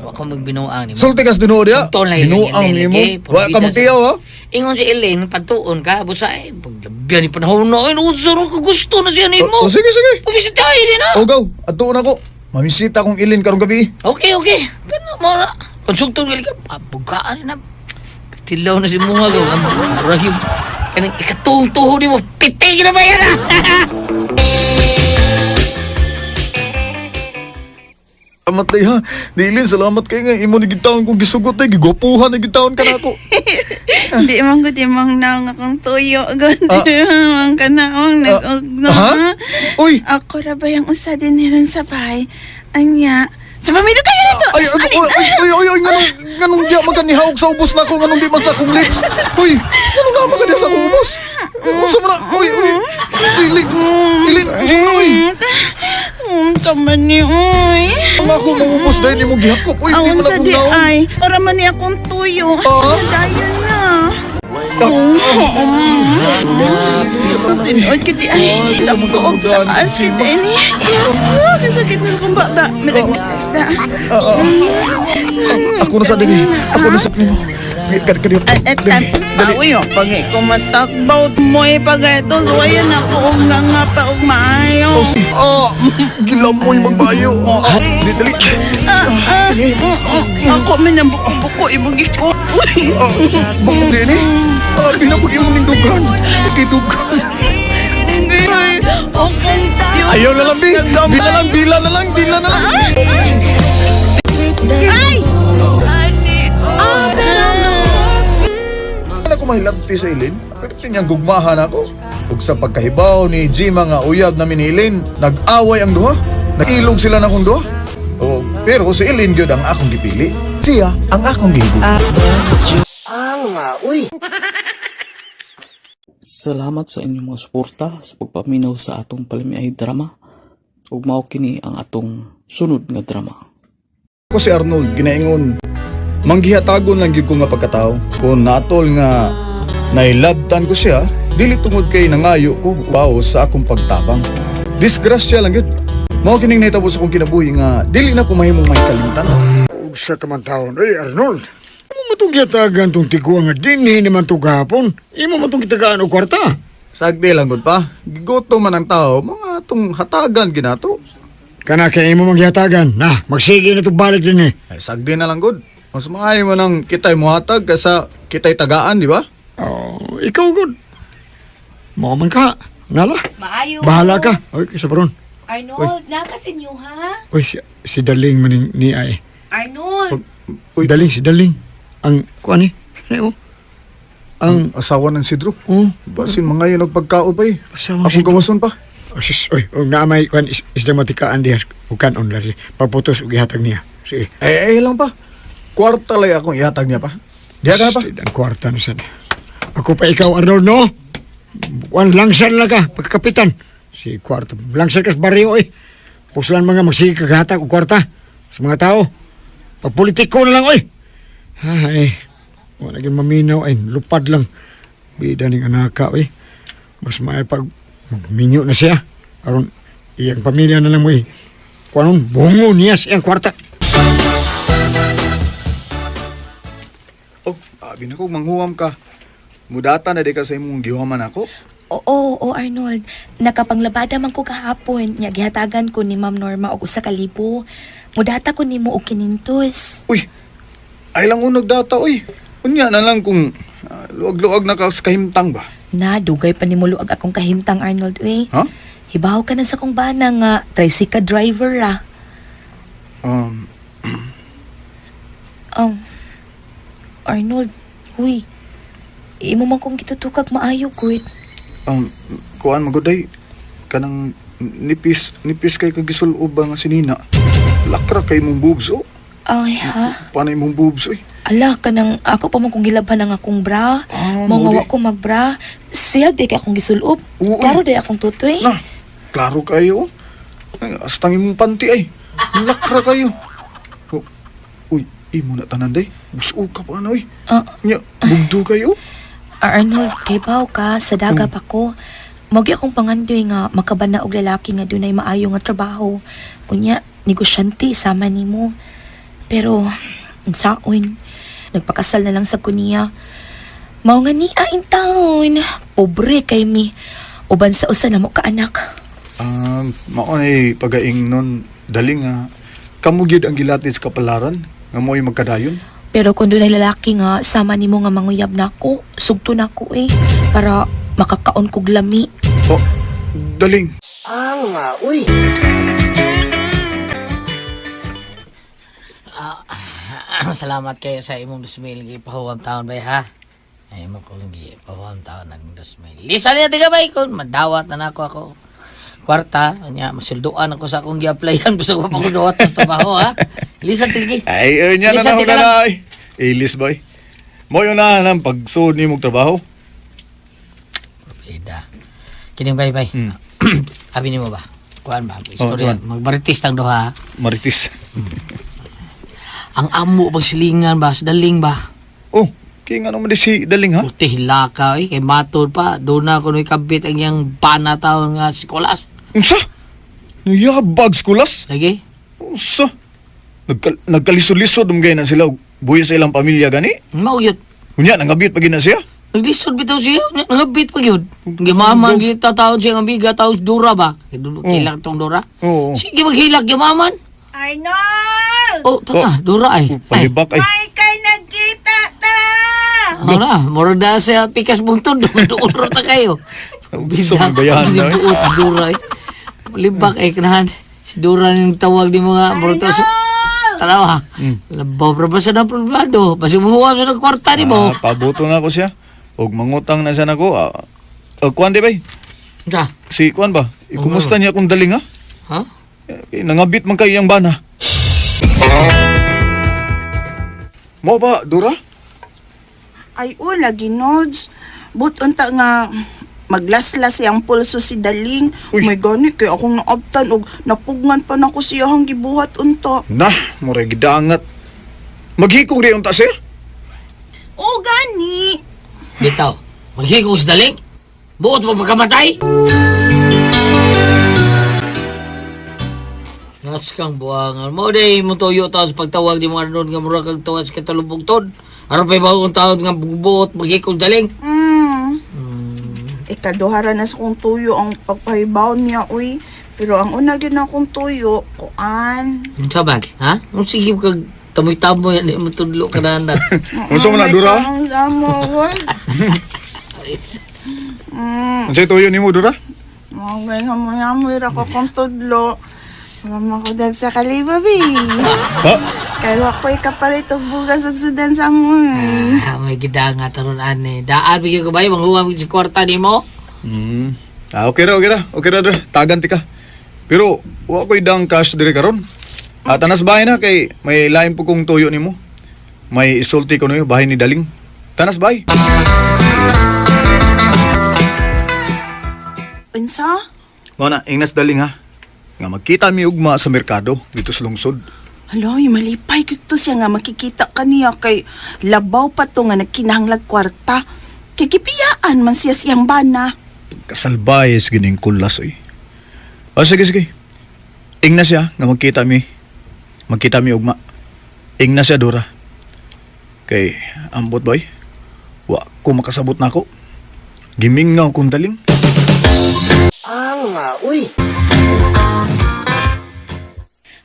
Ako magbinuang ni mo. Sulti kas dinuod ya. Sugton lang Binuang ni mo. Wala ka magtiyaw ha. Ingon si Elaine, patuon ka, busa eh. Paglabyan ni panahon na, unsa ron ka gusto na siya ni mo. Sige. Pabisitahin din ha. Ogaw, atuon ako. Mamisita kong Ilin karong gabi. Okay. Kana mo na. Pagsugtong gali ka, pabugaan na. Tilaw na si Munga ko. Murag yung kanang ikatuhong-tuho ni mo. Pitig na ba yan ha? Salamat day ha. Ilin, salamat kayo nga. Imo ni gitawon kong gisugot ay. Gigopuhan na gitawon ka na ako. Di man ko di mang naong akong tuyo. Gandi mang kanaong nag-ugno. Ha? Uy! Ako ra ba yung usa din niran sa bahay? Anya. Sa pamilya kayo nito! Ay, ganong di magkanihawag sa ubos na ako, ganong di man sa akong lips. Uy, ganong na magkaniha sa akong ubos. Usa mo na, uy, Ilin, usa mo na, uy. Taman ni, uy. Ang ako maubos dahil ni mo gihakop, uy, di Awan man sa akong di naon. ay, ora man ni akong tuyo. Dayan na. Tinood ka di ay, silap ko og taas kita ini. Kasakit na sa kong baba. Malagitas na. Ako na sa dali, ako na sa nimo. Kadiyot, dali. Uy, pag kumatakbaw mo pag ito, so ayan ako og nga pa og maayo. Gilamoy magbayo. Dali. Ako man ang buko-buko, ibagi ko. Uy. Bakit din eh? Binabag yung nindugan. Ikidugan. Ayaw na lang, Bila na lang. Ay! Ano ko mahilabti sa Ilin? Pero niyang gugmahan ako. Ug sa pagkahibaw ni Jima nga uyab na minilin, nag-away ang duha. Nag-ilog sila na akong duha. Pero si Ilin gyud ang akong gipili. Siya ang akong gihigugma. Salamat sa inyong mga suporta sa pagpaminaw sa atong palimiay drama. Ug mao kini ang atong sunod nga drama. Ako si Arnold, ginaingon. Manggihatagon lang gyud ko nga pagkatao. Kung natol nga nailabtan ko siya, dili tungod kay nangayo ko baos sa akong pagtabang. Disgrasya lang gyud. Mao kining nahitabo sa akong kinabuhi nga dili na ko mahimong may kalimtan. Sa taon ay Arnold. Imo matong giyatagan tong tiguan nga dinhi naman to gahapon. Imo matong gitagaan og kwarta. Sagdi lang gud pa. Gigoto man ang tao, mga tong hatagan ginato. Kana kay imo magyatagan. Na, magsige na to balik din eh. Ay sagdi na lang gud. Mas maayo mo nang kitay muhatag kaysa kitay tagaan, di ba? Oh, ikaw gud. Mo man ka. Nala. Maayo. Bahala ka. Oy, kisa paron. Arnold, nakasin niyo, ha? Oy, si Daling man ni ay. Arnold! Daling, si Daling. ang kuan ni. Ano? Ang Asawa ng Sidro. oh, Basin mga yun nagpagkaon pa eh. asawa Akong gawason pa. sis, oy, og naamay kuan isda matikaan diha ug kanon la paputos ug ihatag niya. Sige. Lang pa. Kwarta lay akong ihatag niya pa. Diya ka na pa. Ang kwarta na sad. Ako pa ikaw Arnold no. Kuan langsan lang ka pagkapitan. Si kwarta langsan ka sa baryo eh. Puslan mga magsige kaghatag og kwarta sa mga tao. Pagpolitiko na lang oy. Ay. Wala gyud maminaw ay lupad lang. Bida ning anaka oy. Mas maay pag minyo na siya. Aron iyang pamilya na lang mo eh. Kuanon bungo niya siyang kwarta. Oh, abi na ko manghuwam ka. Mudata na di ka sa imong gihuman ako. Oo, Arnold. Nakapanglabada man ko kahapon. Nya gihatagan ko ni Ma'am Norma og 1,000. Mudata ko nimo og 500. Uy, ay lang unog data, uy. Unya na lang kung luag-luag na ka sa kahimtang ba? Na, dugay pa nimo luag akong kahimtang, Arnold, eh. Ha? Hibaw ka na sa kong bana nga tricycle driver, ah. Arnold, huy. Imo man kong gitutukag maayo, gud. Kuan maguday. Kanang nipis kay kagisulob ba nga sinina. Lakra kay mong boobs, oh. Ay, ha? Panay mong boobs, uy. Ala, kanang ako pa man kong gilabhan ang akong bra. Mga ko magbra. Siyag di kay akong gisulob. Oo. Klaro di akong tutoy. Na, klaro kayo, oh. Ay, astang imong panty, ay. Lakra kayo. Oh, uy, imo na tanan, day. Buso ka pa, ano, uy. Nya, bugdo kayo. Arnold, kay baw ka, sa daga pa ko. Magi akong pangandoy nga makabana og lalaki nga dunay maayo nga trabaho. Unya, negosyante sama nimo. Pero, ang saon, nagpakasal na lang sa kuniya. Mao nga ni aing taon. Pobre kay mi. Uban sa usa na mo ka anak. Maunay pagaing nun, dali nga. Kamugyod ang gilatid sa kapalaran, nga mo'y magkadayon. Pero kung doon ay lalaki nga, sama nimo nga manguyab na ako, sugto na ako eh. Para makakaon kog lami. Oh, daling. Salamat kayo sa imong 2,000 gipahuwam taon bay ha. Ay mo kong gipahuwam taon ng 2,000. Lisa niya tiga bay kun madawat na nako ako. Kwarta, nya masulduan ako sa akong gi-applyan gusto ko pang duwat sa trabaho ha. Lisa tigi. Ay, nya na Lisa, na tika lang. na. Ilis boy. Mo yun na ng pagsuod ni mong trabaho. Pida. Kining bay bay. Abi nimo ba? Kuan ba? Istorya kuan. magbaritis tang duha. Maritis. Ang amo bang silingan ba? Sa daling ba? Oh, kaya nga naman di si daling ha? Puti hilaka kay matod pa. Doon na ako kabit ang yang pana taon nga sikolas. Unsa? Nuyabag skulas? Lagi? Unsa? Nagkalisod-lisod umgay na sila. Buhi sa ilang pamilya gani? Mao yun. Unya, nangabit pa gina siya? Naglisod bitaw siya. Nangabit pa yun. Gimaman kita taon siya ang biga taon Dura ba? Kilang tong Dura? Oo. Sige maghilak gimaman. Arnold! Oh, tana, Dura ay. Palibak ay. May kay nagkita ta! Ara, murag na siya pikas buntod. Doon ta kayo. Gusto mong bayahan na, eh. Ginibuot si Dura ay. Palibak ay kanahan. Si Dura yung tawag ni mga murag tarawa. Labaw pa ba sa ng problado? Basi muhuwa sa ng kwarta ni mo. Pabuto na ako siya. Og mangutang na siya na ko. Kuan di bay? Sa? Si Kuan ba? Ikumusta niya kung daling ha? Ha? Nangabit man kayo yung bana. Mo ba, Dura? Ay, lagi nods. But unta nga maglaslas siyang pulso si Daling. Uy. May gani kay akong naabtan og napugnan pa na ko siyang gibuhat unta. Nah, moray gidangat. Maghikog di unta siya? O gani. Bitaw, maghigong sa daling? Buot mo pagkamatay? Nas kang buwangan mo, day mo toyo tao sa pagtawag di mga noon nga murag kag tawag sa katalubog tod. Aron pa ibawang taon nga buot maghigong sa daling? Ikaduhara na sa kong tuyo ang pagpahibaw niya, uy. Pero ang una gyud na akong tuyo, kuan. Unsa bag, ha? Sige kag tamoy-tamoy yan mo tudlo ka na. Unsa man na, Dura? Ang damo, uy. Unsay tuyo nimo, Dura? Mga ngamoy ra ko kong tudlo. Mama ko dag sa kalibabi. Ha? Kaya ako'y kapalit og bugas ug sudan sa mo. May gida nga taron ane. Daan bigyan ko ba yung manghuwam si kwarta ni mo? Okay ra, dre. Tagan ti ka. Pero, wa ko'y dang cash dire karon. At tanas bahay na, kay may lain po kong tuyo ni mo. May isulti ko na bahay ni Daling. Tanas bahay. Unsa? Mana, ingnas Daling ha. Nga magkita mi ugma sa merkado dito sa lungsod. Hala, yung malipay kito siya nga makikita kaniya kay labaw pa to nga nagkinahanglag kwarta. Kay gipiyaan man siya siyang bana. Kasalbayes gining kulas oy. O sige. Ingnas siya nga magkita mi. Magkita mi ugma. Ingnas siya Dora. Kay ambot boy. Wa ko makasabot nako. Gimingaw kong Daling.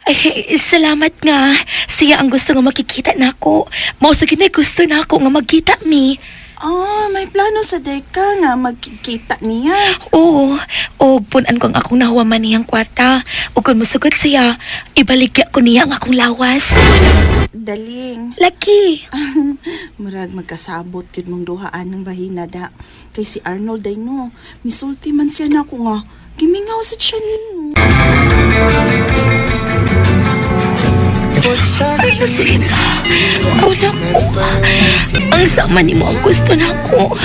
Ay, salamat nga. Siya ang gusto nga makikita nako. Mao sa ginay gusto nako nga magkita mi. May plano sa deka nga magkikita niya. Oo, og punan ko ang akong nahuwaman niyang kwarta. O kung masugod siya, ibaligya ko niya ang akong lawas. Daling. Laki. Murag magkasabot yun mong duhaan ng bahinada. Kay si Arnold ay no, misulti man siya na ako nga. Gimingaw sa siya nimo. Ay, sige na. Wala ko. Ang sama ni mo ang gusto na ako.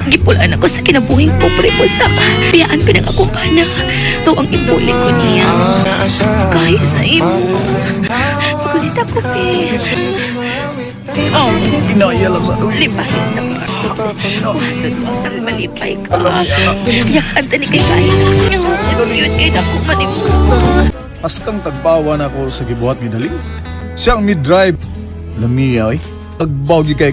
Gipulaan ako sa kinabuhing pobre ko sa biyaan ko ng akong bana. Ito ang ipulit ko niya. Kahit sa imo. Magulit ako, eh. Inaya lang sa doon. Lipahin na pa. Malipay ka. Yakan tani kay kaya. Yun kay dako man mo. Askang tagbawa na ako sa gibuhat ni Daling. Siya ang mid-drive. Lamiya oy. Tagbawgi kay.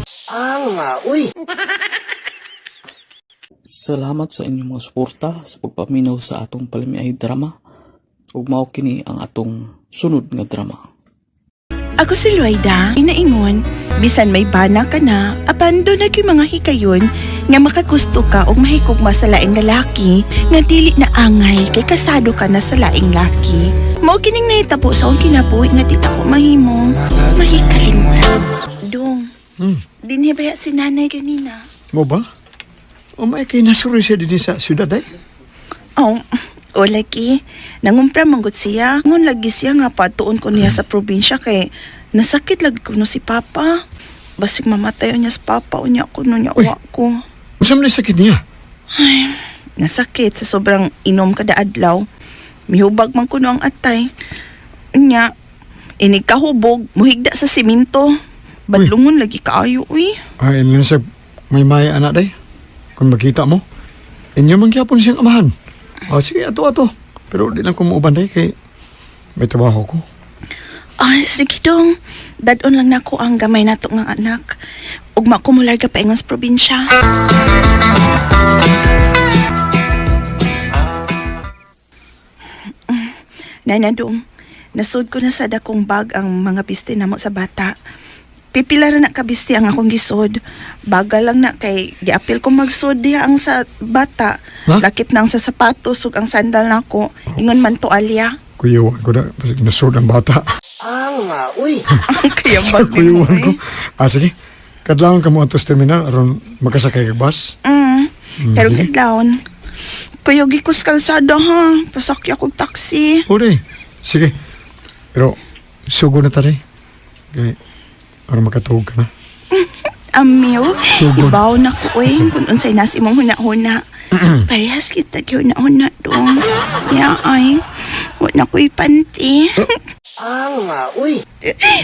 Salamat sa inyong mga suporta sa pagpaminaw sa atong palamiay drama. Ug mao kini ang atong sunod nga drama. Ako si Luaida, inaingon, bisan may bana ka na, apan doon yung mga hikayon nga makagusto ka o mahikugma sa laing lalaki, nga dili na angay kay kasado ka na sa laing laki. Mao kining nahitabo sa akong kinabuhi nga tita ko mahimo, mahikaling mo. Dong, dinhibaya si nanay ganina. Mo ba? O may kay nasuri siya din sa syudad ay? O lagi, nangumpra manggot siya. Ngun lagi siya nga patuon ko niya sa probinsya kay nasakit lagi ko no si Papa. Basig mamatay niya sa Papa o niya ko no niya uwa ko. Masam na sakit niya? Ay, nasakit sa sobrang inom kada adlaw. Mihubag man ko no ang atay. Nya, inig kahubog, muhigda sa simento. Badlungon lagi kaayo, uy. Ay, nasa may anak day. Kung makita mo, inyo man gyapon siyang amahan. Sige, ato. Pero di lang ko mauban day kay may trabaho ko. Sige dong. Dadon lang na ko ang gamay na to nga anak. Ugma ko mular ka paingon sa probinsya. Nanadong, nasud ko na sa dakong bag ang mga piste namo sa bata. Pipila ra na kabiste ang akong gisod. Bagal lang na kay giapil ko magsud diha ang sa bata. Ha? Lakip nang sa sapatos ug ang sandal nako. Ingon man to alya. Kuyawan ko na, nasod ang bata. Kaya Sa kuyawan ko. Sige. Kadlawon ka mo atos terminal aron makasakay kag bus. Pero sige. gidlawon. Kuya gikos kalsada ha. Pasakya kong taxi. Uri. Sige. Pero sugo na tari. Kay aron makatuog ka na. Amiyo, Sugod. ibaw na ko kung unsay nasi mong huna-huna. Parehas kita huna-huna doon. Ya ay, wala ko ipanti.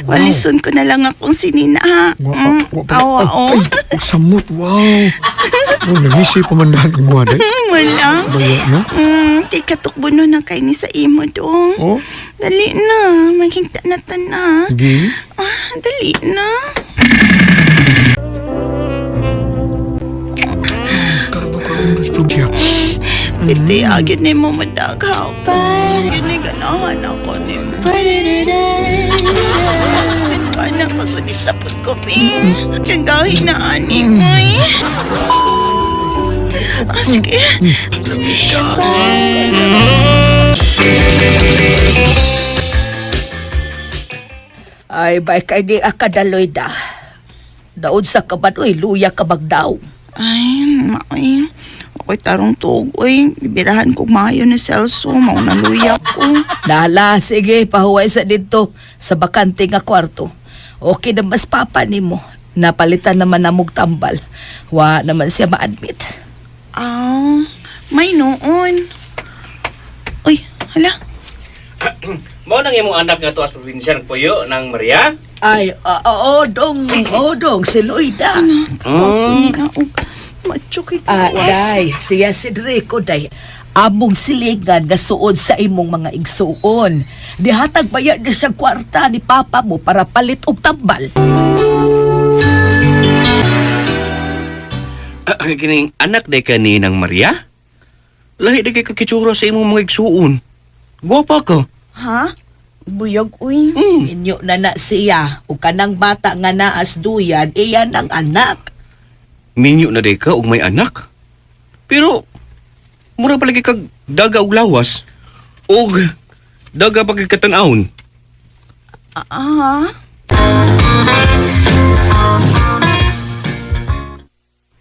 Walison ko na lang akong sinina ha. Awa o. Ay, samot. Wow. Nangisi pamandahan mo aday. Wala. Baya, no? Kay katukbo no na kay ni sa imo dong. Oh, Dali na, maghinta na ta na. gi. Dali na. Siya. Iti, agad ni mo madaghaw. Gini ganahan ako ni mo. Paano magunit tapos ko, Ping? Kagahin na ani mo eh. Sige. Ay, bay kay di akadaloy da. Daod sa kabad, uy, luya kabag daw. Ay, maoy. Ako'y tarong tuog, uy. Bibirahan kong maayo ni Celso. Mauna luya ko. Nala, sige, pahuway sa dito sa bakante nga kwarto. Okay na mas papa ni mo. Napalitan naman namog tambal. Wa naman siya ma-admit. May noon. Uy, hala. Mao nang imong anak nga to as probinsya ng Puyo ng Maria? Ay, oo dong, si Loida. Kapoy na. Macho kita. Day, siya si Rico, day. Among silingan nga suod sa imong mga igsuon. Dihatag bayad na siya kwarta ni papa mo para palit og tambal. Kining anak day ka ni ng Maria? Lahi day kay kakitsura sa imong mga igsuon. Gwapa ka. Ha? Buyog, uy. Inyo na siya, o kanang bata nga naas duyan, iyan ang anak. Minyo na day ka og may anak. Pero, mura palagi kag daga og lawas. Og daga pagkatanaon.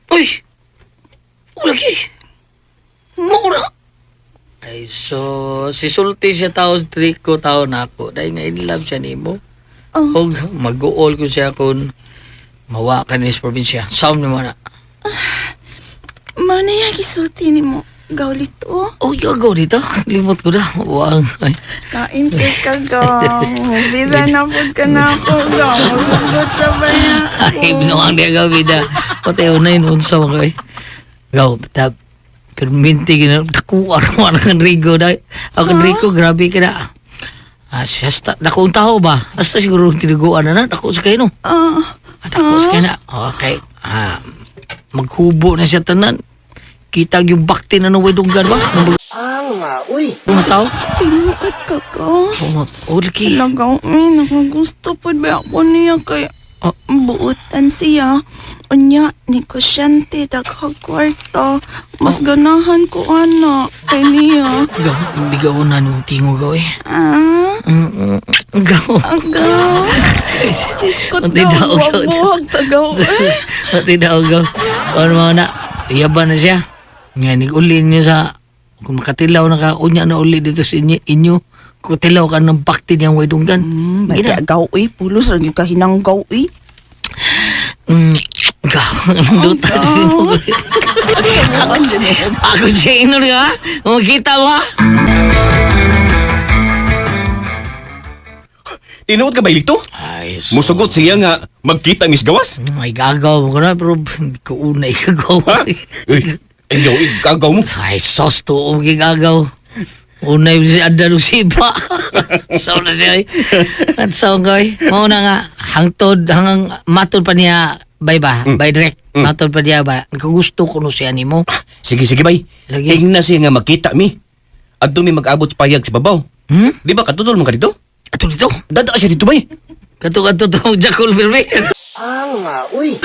Uy! Ulagi! Mura! Ay, so, si Sulti siya tao, Rico tao na ako. Dahil nga in love siya ni mo. Og mag-uol ko siya kung mawa ka ni sa probinsya. Saan mo na? Manaya gisulti ni mo. Gawlito. Oh, yagaw dito. Limot ko na. Wang. Ay. Kain kay kagaw. Bira na po ka na ako. Gaw. Masugot na ba niya ako? Ay, binuang di agaw, bida. Pati una yun, unsa mo kayo. Gaw, tab. Pero minti ka na. Nakuha naman ang Rico. Ang Rico, grabe ka na. Siyasta. Naku, ang tao ba? Hasta siguro tiniguan na na. Naku, sa kayo, no? Naku, sa kayo na. Okay. Maghubo na siya tanan. Kita yung bakti na naway dunggan ba? Uy. Mga tao? Tinuot ka ka. Oh, laki. Lagaw, nakagusto po ba ako niya kay buutan siya. Unya, negosyante, daghang kwarta. Mas ganahan ko, anak, kay niya. Gaw, hindi gaw na nung tingo gaw eh. Gaw. Agaw. Iskot Hindi daw, daw, gaw. buwag tagaw eh. Hindi daw gaw. Ano mga na, iyaban na siya. Nga, uli niyo sa, kung makatilaw na ka, unya na uli dito sa inyo, kung tilaw ka ng bakti niyang way dunggan. May agaw eh, pulos lang yung kahinanggaw eh. Gaw, ang duta siya mo. Ako siya ino nga, makita mo ha? Tinuod ka ba ilito? Ay, so... Musugot siya nga magkita mis gawas? Ay, gagaw mo ko na, pero hindi ko unay gagaw. Ha? Uy, gagaw mo. Ay, sos to, gagaw. Unay si Anda Lusipa. So na siya eh. At so gawin, mauna nga, hanggang matod pa niya, bay ba? Bay direct, matod pa niya ba? Nagkagusto ko no siya ni mo. Sige, bay. Lagi. Tingnan siya nga makita mi. At mi mag-abot sa payag sa babaw. Di ba katutol mo ka dito? Ato dito? Dada siya dito, bay. Kato to, Jakul Birme. Uy.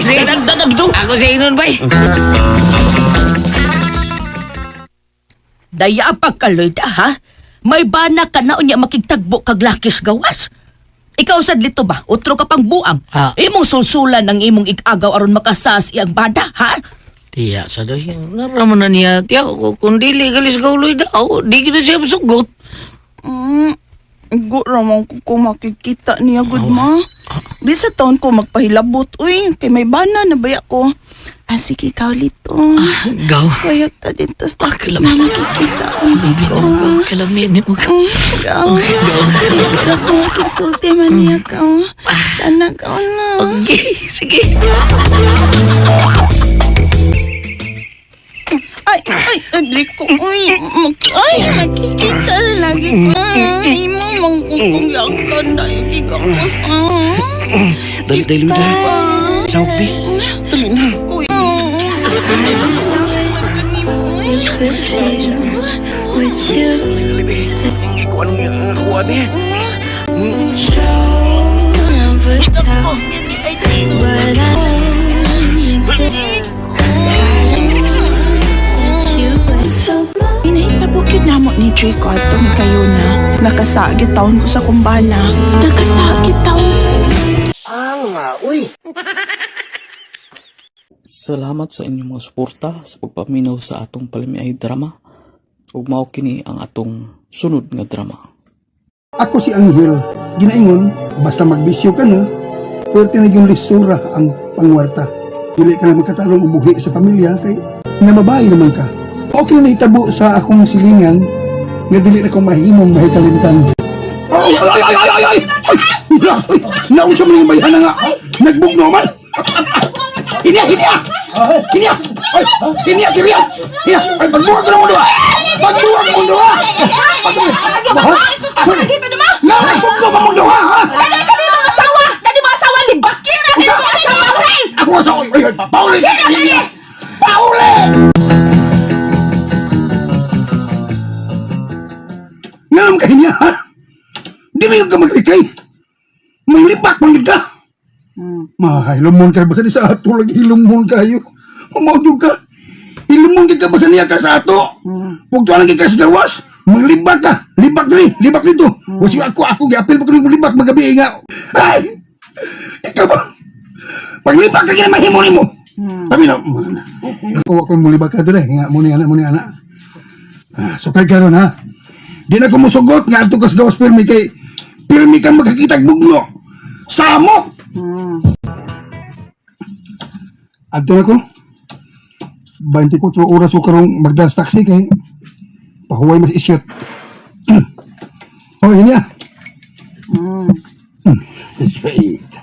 Sige. Dada dito. Ako siya inon, bay. Daya pa ka, Loida, ha? May bana ka na unya makigtagbo kag lakis gawas. Ikaw sad lito ba? Utro ka pang buang. Ha? Imong sulsulan ang imong igagaw aron makasas iyang bada, ha? Tiya, sa doy. Naraman na niya, tiya, kung dili galis gauloy daw, di kita siya masugot. Go ramang ko kung makikita niya, good ma. Bisa taon ko magpahilabot, uy, kay may bana na baya ko. Sige, Kaulito. Gaw. Kaya ta dito sa Kalam- na makikita ko dito. Kalamin mo ka. Gaw. Dito ko makiksulti man niya ka. Tanak ko na. Okay, sige. Ay, Adrico, uy, makikita na lagi ko. Ay, mo, mangkukungyakan na ikikakos. Dali, Sawag, bi. Dali na. Kuya. Ikuan niya. Inahita Bukid na mo ni Draco atong kayo na. Nakasagit taon ko sa kumbana. Nakasagit taon ko. Salamat sa inyong mga suporta sa pagpaminaw sa atong palimiay drama. Ug mao kini ang atong sunod nga drama. Ako si Anghel. Ginaingon, basta magbisyo ka na, pwerte na yung lisura ang pangwarta. Dili ka na magkatarong ubuhi sa pamilya kay namabahay naman ka. Okay na itabo sa akong silingan nga dili na kong mahimong mahitalintan. Ay! Naun sa mga bayan na nga! Nagbugno man! Hinya! Hinya! Hinya! Ay, pagbuwag ka ng mundo! Pagbuwag ng mundo! Nagbugno pa mundo! Dali mga asawa, libakira! Ako asawa! Ay, pauli! Pauli! Ngalam ka hinya, ha? Di ba yung ka maglikay? Manglipak, manggit ka? Hilumon kayo, basta di sa ato lagi hilumon kayo. Umaudog ka. Hilumon ka basta niya ka sa ato. Pugtuan lagi ka sa gawas. Manglibak ka. Libak dito. Wasi ako giapil pa ko ng libak magabi nga. Ay! Ikaw ba? Paglibak ka kina mahimo-himo. Sabi na, ako mo libak ka doon eh. Nga, muni anak. So kaya karon ha. Di na ko musugot nga ato ka sa gawas pirmi kay pirmi kang magkakitag bugno. Samok! Adto na ko. 24 oras ko karong magdas taxi kay pahuway mas isyot. Oh, yun ya.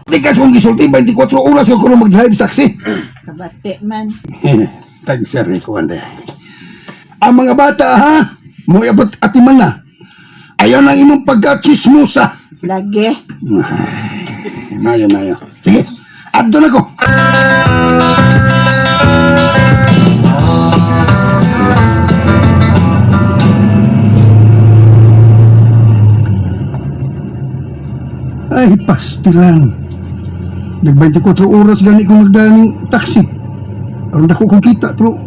Di ka kong gisulti 24 oras ko karong mag-drive taxi. Kabate man. Tag-sari ko anda. Ang mga bata ha, mo abot atiman na. Ayaw nang imong pagka-chismosa. Lagi. Mayo. Sige, adto na ko. Ay, pastilan. Nag-24 oras gani kong magdaning taxi. Aron na ko kong kita, pero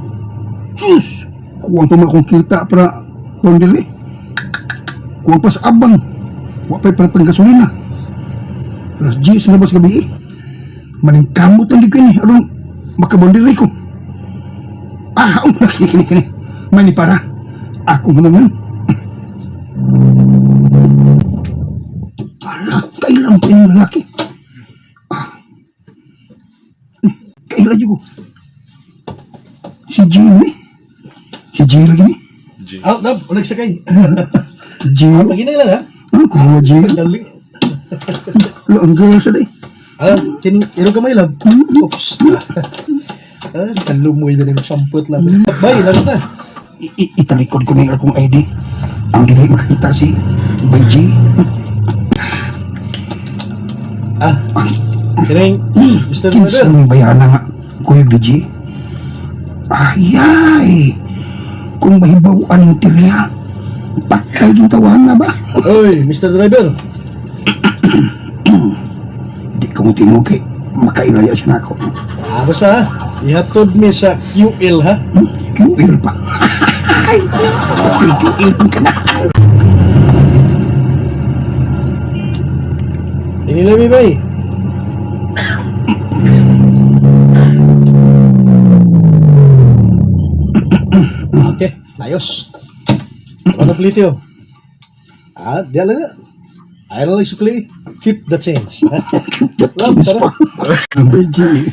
sus! Kuwang pa akong kita para pondili. Kuwang pa sa abang. Kuwang pa para panggasolina. Alas 10 na labas gabi eh. Maning kamot ang gigay ni. Aron makabondili ko. Kini. Mani para. Ako manangan. Kailan pa yung lalaki? Kailan yun ko? Si Jimmy? Si Jay lagi ni? Lab, ulag sakay. Jay? Lagi na lang ha? Kuha Jay? Darling. Lo, ang girl sa day. Kining, irong kamay lab. Oops. Kalumoy na yung samput lang. Bay, lalo na. Italikod ko na yung akong ID. Ang dili makikita si Bay Jay. Kining, Mr. Kinsa Brother. may bayana nga, Kuyog di Jay. Ay! Kung mahibawaan yung tiriya, patay yung tawahan na ba? Oy, Mr. Driver. Di ko tingog kay makailaya siya na ako. Basta ha, ihatod mi sa QL ha. QL pa. QL pa ka na. Inilami bay. Okay, ayos. Ano plityo? Diyan lang na. Ayaw lang sukli. Keep the change. Love, tara. Beji.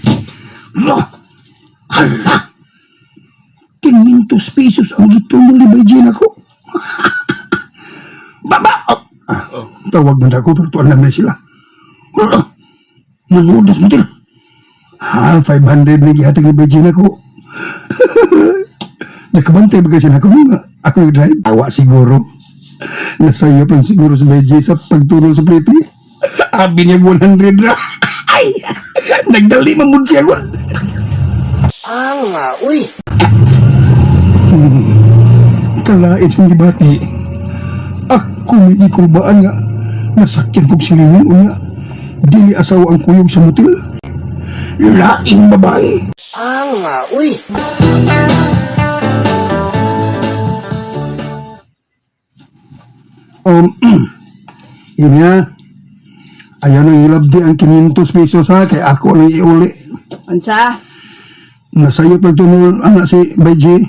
Hala. 500 pesos ang gitumol ni Beji na ko. Baba! Tawag na ako, pero tuwan lang na sila. Manudas mo din. 500 na gihatag ni Beji na ko. Nakabantay ba kasi na ako nung ako nag-drive? Awa siguro. Nasayop lang siguro si Beji sa pagtulong sa pliti. Abi niya 100 na. Ay! Nagdali mamud siya ko. Uy! Kalain siyang gibati. Ako may ikulbaan nga. Nasakyan kong silingan unya. Dili asawa ang kuyog sa motel. Laing babae. Uy! Yun nga. Ayaw nang ilabdi ang 500 pesos ha, kay ako nang iuli. Unsa? Nasayop lang tunol anak si Bayji.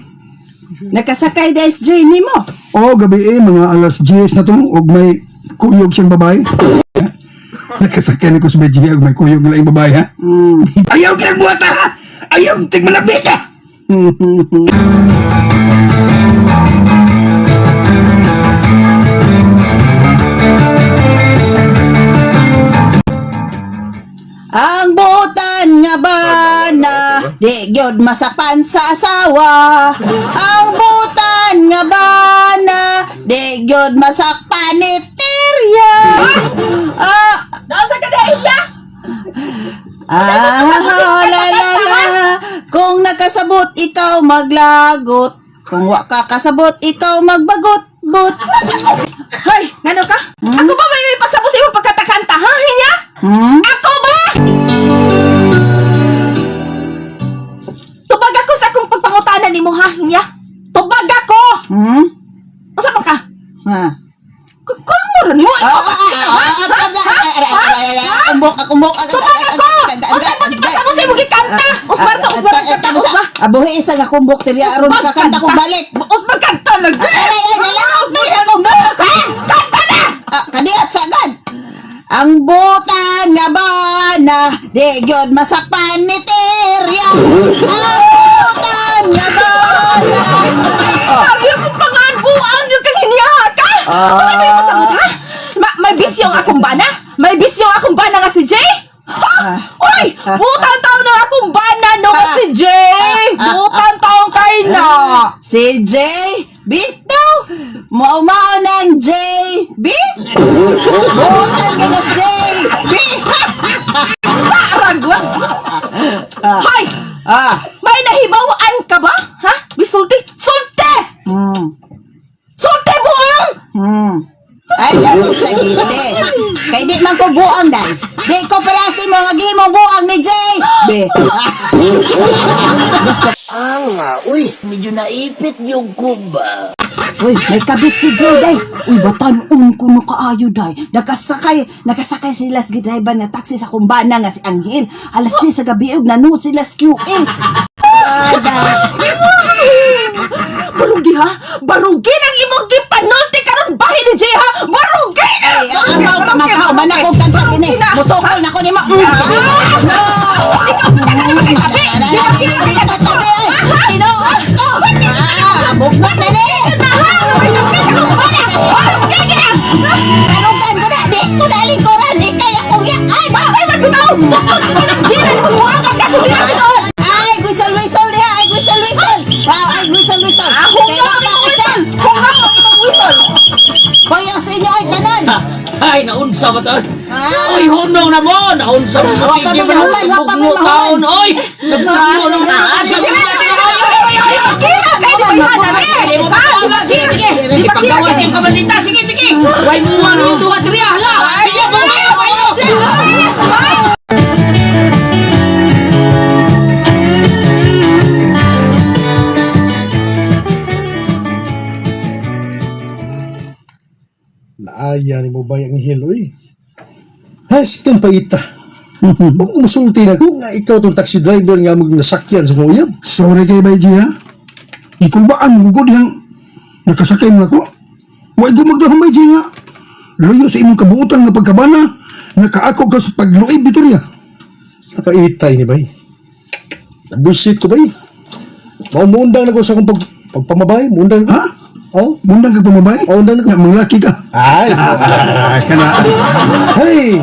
Nakasakay da SJ nimo. O, gabi mga alas 10 na to, og may kuyog siyang babae. Nakasakyan ko sa Bayji, og may kuyog na lang babae ha. Ayaw kinagbuhat ha! Ayaw tigmalabi ka! Ang butan nga bana, di gyud masapan sa asawa. Ang butan nga bana, di gyud masakpan ni Tirya. Nasa ka na iya? La. Kung nakasabot ikaw maglagot, kung wa ka kasabot ikaw magbagot-but. Hoy, ngano ka? Ako ba may pasabot sa imong pagkatakanta, ha? Hinya? Ako ba? Tubag ako sa akong pagpangutanan nimo, ha? Hinya? Tubag ako! Asa man ka? Kung mo rin mo, Kumbok. Tubag ako! Asa mo di pasabot sa imong gikanta? Usbar ka, usbar. Abuhi isa nga kumbok Tirya aron kakanta ko balik. Usbar kanta lang. Usbar ka kumbok. Kanta na! Kadiat sagad. Ang butan nga bana, di gyud masakpan ni Tirya. Ang butan nga bana. Sabi ako pangan buang yung kang hiniyaha ka. Ano ba yung masabot, ha? May bisyong akong bana? May bisyong akong bana nga si Jay? Ha? Uy! Butang taon na akong bana no nga si Jay! Butang taon kay na! Si Jay, bitaw, mau ng Jay, B? Butan ka na Jay, B? Saragwag! Hay! May nahibawaan ka ba? Ha? Bisulti? Sulti! Sulti buang! Ayaw ko sa giti. Kay di man ko buang dahil. Di ko perasi mo agi mo buang ni Jay. B. Gusto. Uy, medyo naipit yung kuba. Uy, may kabit si Jay day. Uy, batanon ko no kaayo day. Nakasakay sila sa driver na taxi sa kumbana nga si Angel. Alas 10 sa gabi ug nanood sila sa QA. Barugi ha? Barugi ng imong gipanulti karon bahay ni Jay ha? Barugi! Ay, amaw man ako kanta kini. Musukol na ko nimo. Ikaw pinagalaman kay Abi! Tinuod ko! Bugbog na ni! Tarugan ko na! Di ko na lingkuran! Ikay akong yakay! Ay, magbitaw! Ginan mo buha pagkakubitaw! Ay, whistle diha! Ay, whistle! Wow, ay, whistle! Kaya wala ko siya! Hungang mo imong whistle! Hoy, ang sa inyo ay tanan! Ay, naunsa ba to? Ah. Uy, hunong na mo! Naunsa mo! Huwag kami mahuman, huwag kami mahuman. Oy! Nagpunong na! Sige, paggawas yung kabalita! Sige! Huwag mo ang yung duha triya! Hala! Sige, Naaya ni mo ba yung hiloy? Has kang paita. Kung kumusulti na ko nga ikaw tong taxi driver nga nasakyan sa kuyab. Sorry kay Bayji ha. Ikulbaan mo ko diyang nakasakay mo ako. Huwag ko magdahong Bayji nga. Luyo sa imong kabuutan nga pagkabana. Nakaako ka sa pagluib dito niya. Napaitay ni bay. Nabusit ko bay. Maumundang na ko sa akong pagpamabay. Mundang Ha? Oh, Mundang ka pamabay? oh, undang na ko. Mga laki ka. Ay, Kana. hey!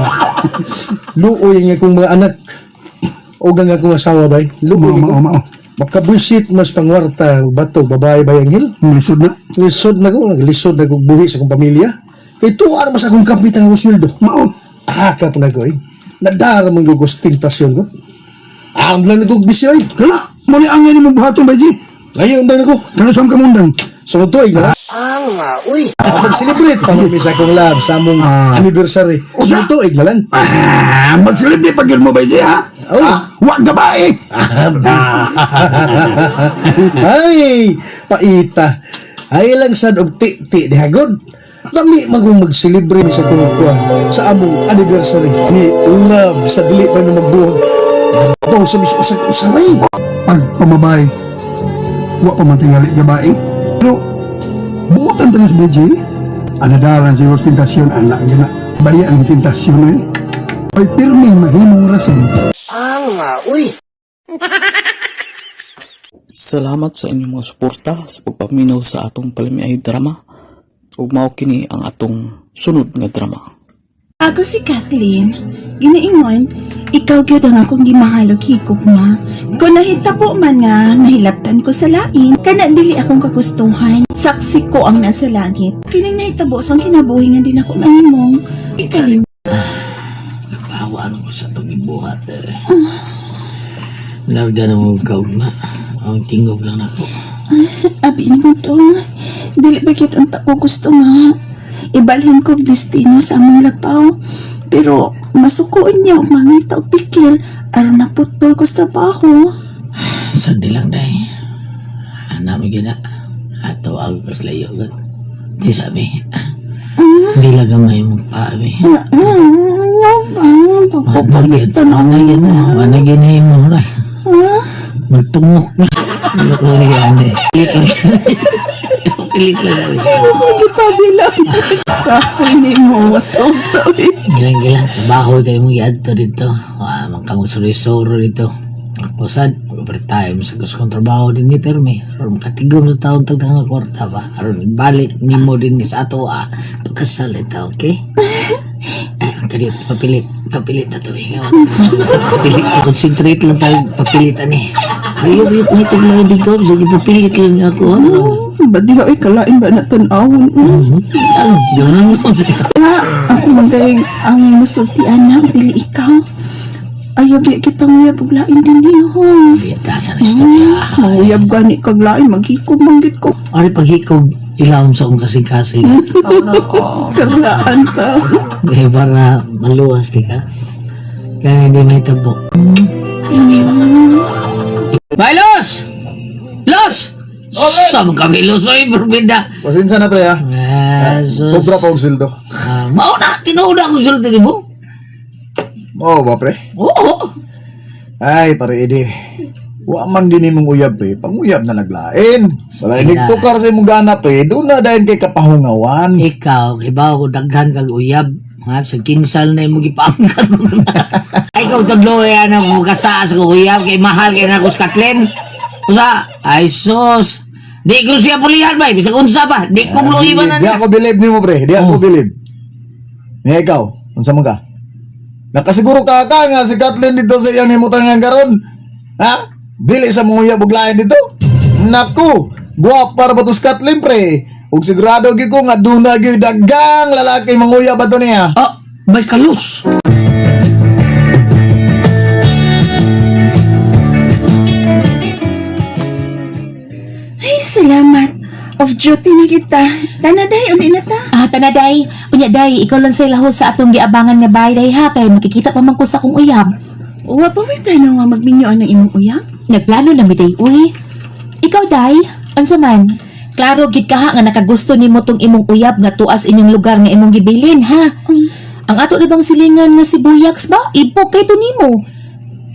Luoy nga kong mga anak. O nga akong asawa bay. Luoy ko. Mao. Makabusit mas pangwarta bato babae ba yang hil? Lisod na. Lisod na ko, naglisod na kong buhi sa akong pamilya. Kay tuwaan mas akong kapit ang sweldo. Mao. Akap na ko eh. Nadara mong gugusting tasyon ko. Ang lang nagog bisyoy. Kana. Muli ang yan mo buhaton Bayji. Layo ang ko. Kana saan ka mundang? So tuig na. uy! Mag-celebrate pa kami sa akong lab sa among anniversary. So tuig na lang. Magsilbi pag yun mo Bayji ha. Oh. Huwag ka ba eh. Ay, paita. Ay lang sad og ti di hagod. Kami magong mag-celebrate sa kuha sa among anniversary ni Love sa dili pa na magbuhon. Ito sa mismo sa usaway. Pag pamabay, wa pa man tingali gabae. Pero, buotan tayo sa BJ. Anadaran sa ostentasyon, anak yun na. Bali ang tentasyon eh. Ay pirming maghimong rason. Salamat sa inyong mga suporta sa pagpaminaw sa atong palimiay drama. Ug mao kini ang atong sunod nga drama. Ako si Kathleen. Ginaingon, ikaw gyud ang akong gimahalog higugma. Kung nahitabo man nga, nahilabtan ko sa lain, kana dili akong kagustuhan. Saksi ko ang nasa langit. Kining nahitabo sa kinabuhi nga din ako nangimong. Ikalim. Bawa ano ko sa itong ibuhat Larga na mo kaugma. Ang tingog lang ako. Abi mo to. Dili ba kit unta ko gusto nga. Ibalhin ko destino sa among lapaw. Pero masukuin niya og mangita og pikil aron naputol ko sa trabaho. Sandi lang day. Anak mo gina. Ato ako kas layo gan. Di sabi. Hindi lang gamay mo pa abi. Pagpapalito na. Managin na mo na. Magtungok na. Ano ko yan eh. Pilit ka na. Gipabilang. Kapoy ni mo. Masok eh. Gilang-gilang. Trabaho tayo mong yadto dito. Magkamang suri-suro dito. Ako sad. Mag-retire mo sa gusto kong trabaho din ni Perme. Aron makatigom sa taon tag nga kwarta ba. Aron ibalik ni mo din sa ato pagkasal ito. Okay? Kadit, papilit na to eh. Papilit, concentrate lang tayo papilitan eh. Ayaw na itong mga digom, sige papilit lang ako. Ba di ay kalain ba na tanawon? Gano'n mo. Ako magayang ang masultian na, dili ikaw. Ayaw biya kitang paglain din niyo ho. Biyaga sa istorya. Mahuyab gani kaglain, maghikog manggit ko. Ari paghikog, ilawom sa akong kasing-kasing. Karlaan ta. Eh, para maluwas di ka. Kaya hindi may tabo. Bay, Los! Los! Saan kami, Los? Oy, berbeda. Pasensya na pre ha. Jesus. Cobra pa og sweldo. Mauna, tinuuna akong sulto di mo. Oo ba pre? Oo. Ay pare edi. Wa man din imong uyab eh. Panguyab na naglain. Wala inig tukar sa imong ganap eh. Doon na dayon kay kapahungawan. Ikaw, ibaw ko daghan kag uyab. Ha, sa kinsal na imong gipaangkat mo. Ay, kung tudlo yan ang kasaas ko uyab. Kay mahal kay na ko sa Kathleen. Usa, ay sus. Di ko siya pulihan ba? Bisag unsa ba? Di ko muluiban na Di ako believe nimo pre. Di ako believe. Nga ikaw, unsa man ka? Nakasiguro ka nga si Kathleen dito sa iyang himutangan karon. Ha? Dili sa mga uyab og lain dito. Naku, guwapa ra ba to si Kathleen pre? Ug sigurado gyud ko nga duna gyud dagang lalaki manguyab ato niya. May kalos. Ay, salamat. Off duty na kita. Tanaday, uli na ta. Tanaday. Unya, day, ikaw lang sa lahos sa atong giabangan nga bahay, day, ha? Kaya makikita pa man ko sa kong uyab. Wa pa may plano nga magminyoan ng imong uyab? Nagplano na mi, day, uy. Ikaw, day, ansa man? Klaro, gid ka ha, nga nakagusto nimo tong imong uyab nga tuas inyong lugar nga imong gibilin, ha? Ang ato na bang silingan nga si Buyaks ba? Ipok kay to nimo.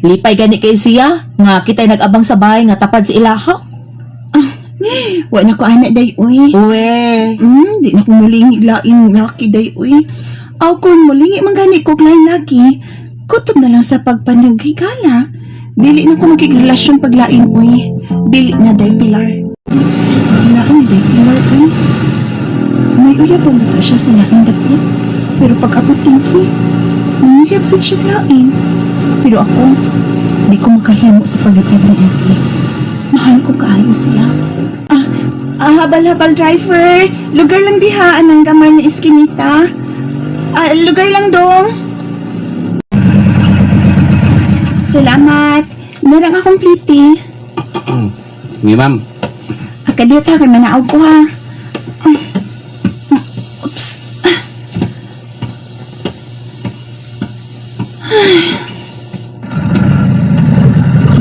Lipay gani kay siya, nga kita'y nag-abang sa bahay nga tapad si ilaha. Wa na ko anak day uy. Uwe. Di na ko mulingi lain laki day uy. Aw kun mulingi man gani ko lain laki. Kutob na lang sa pagpanaghigala. Dili na ko magigrelasyon paglain uy. Dili na day Pilar. Naan ni day Pilar uy. May uyab ang data siya sa laking dapit. Pero pag abot tingki, mamuyab sa siya lain. Pero ako, di ko makahimo sa paglatid ng laki. Mahal ko kaayo siya. Habal-habal driver. Lugar lang diha, anang gamay na iskinita. Lugar lang dong. Salamat. Narang akong pliti. Ni ma'am. Hakadiyot ha, kay manaaw ko ha. Oops.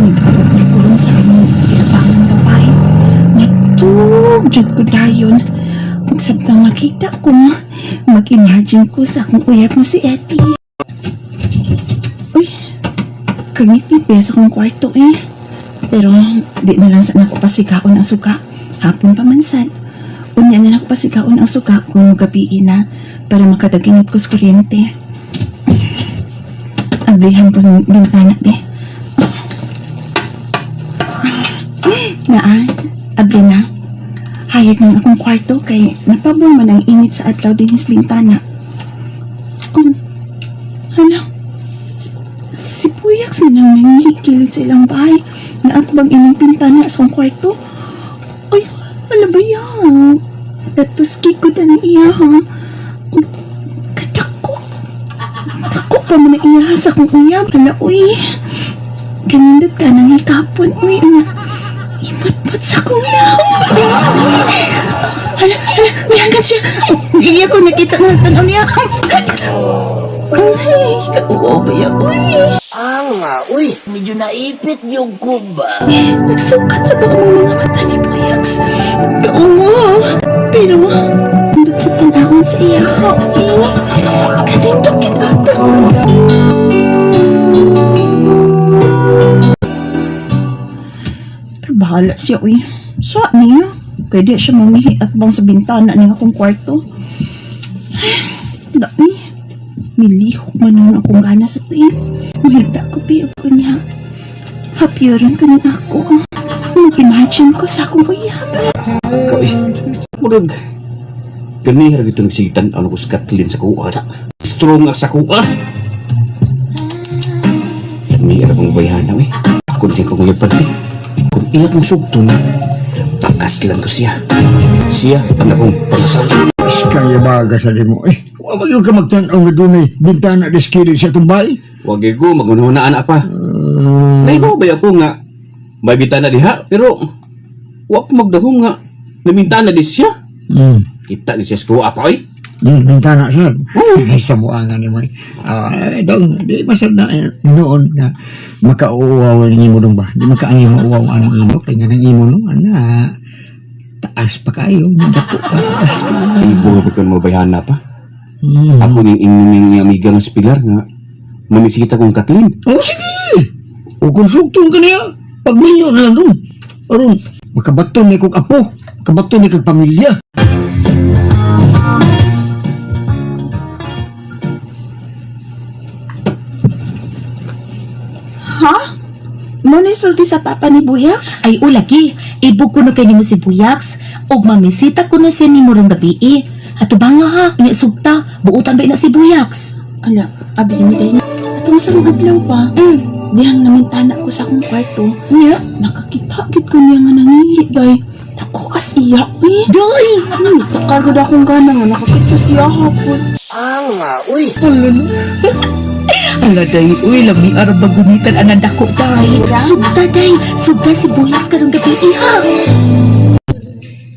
Nag-abot na ko sa aming kinabangan gabay. Jud ko dayon. Ug Sabtang makita ko, mag-imagine ko sa akong uyab na si Eti. Uy, kangit-ngit ba sa akong kwarto eh. Pero di na lang sana ako pasikaon ang suka. Hapon pa mansan. Unya na lang ako pasikaon ang suka kung gabiin na para makadaginot ko sa kuryente. Ablihan ko ng bintana eh. Naan, abli na. Hayag ng akong kwarto kay napabon man ang init sa adlaw din his bintana. Hala, si Puyax man ang nangihikilid sa ilang bahay na atbang inyong bintana sa akong kwarto. Ay, hala ba yan? Natuski ko na iya ha. Katako. Tako pa mo na iya sa akong uyab. Hala, uy. Ganindot ka nang hikapon, uy. Imat-mat sa kong naong. Hala, may hanggang siya. Iya ko nakita ng tanaw niya. Ay, kauwa ba yan, uy. Nga, uy, medyo naipit yung kuba. Nagsukat na ba ang mga mata ni Puyax? Kauwa. Pero, ba't sa tanawin sa iya, kanindot kinato. Pero bahala siya, uy. Sa niya, pwede siya mamihi at bang sa bintana ng akong kwarto. Dami, milihok man nun akong gana sa tuwing. Mahigda ko piyog ko niya. Hapyoran ko ng ako. Mag-imagine ko sa akong uyab. Ikaw murag. Gani harag itong sitan ano ko sa Kathleen sa kuwa na. Strong sa kuwa. May harap ang bayana eh. Ako din ko ngayon pati. Kung iyak mong sugtun, pakaslan ko siya. Siya ang akong pangasawa. Kaya baga sa di mo. Wag yung ka magtanaw nga doon eh. Bintana diskiri sa tumbay. Wag ko, magunahunaan pa. Naibabay ako nga. May bintana diha, pero wag ko magdahong nga. Namintana di siya. Kita ni siya sa kuwa pa eh. Bintana siya. Ay, sa buangan ni mo eh. Dong, di masad na noon na makauuwaw ng imo dong ba? Di makaangin mo uwaw anong imo. Kaya nga ng imo nung ana. Taas pa kayo. Dako pa. Ibo ba kang mabayana pa? Ako ning inyong amiga nga si Pilar nga mamisita kong Kathleen. Oh, sige! O kung sugtong ka niya, pagminyo na lang doon. Aron, makabaton ni kong apo, makabaton ni kong pamilya. Ha? Mo ni sulti sa papa ni Buyax? Ay, ulagi. Ibog ko na kay nimo si Buyax. O mamisita ko na siya ni mo rin gabi eh. Ato ba nga ha? Ina sugta. Buutan ba ina si Buyax? Ala, abi ni day. Atong sarong adlaw pa. Dihang namintana ko sa akong kwarto. Niya? Nakakita-kit ko niya nga nangihi, day. Tako as iya, uy. Day! Nitakar ko na akong gana nga nakakita sa iya hapon. Nga, uy. Ala, day, uy, lami arab bagunitan anang dako, day. Sugta, day. Sugta si Buyax karong gabi ha.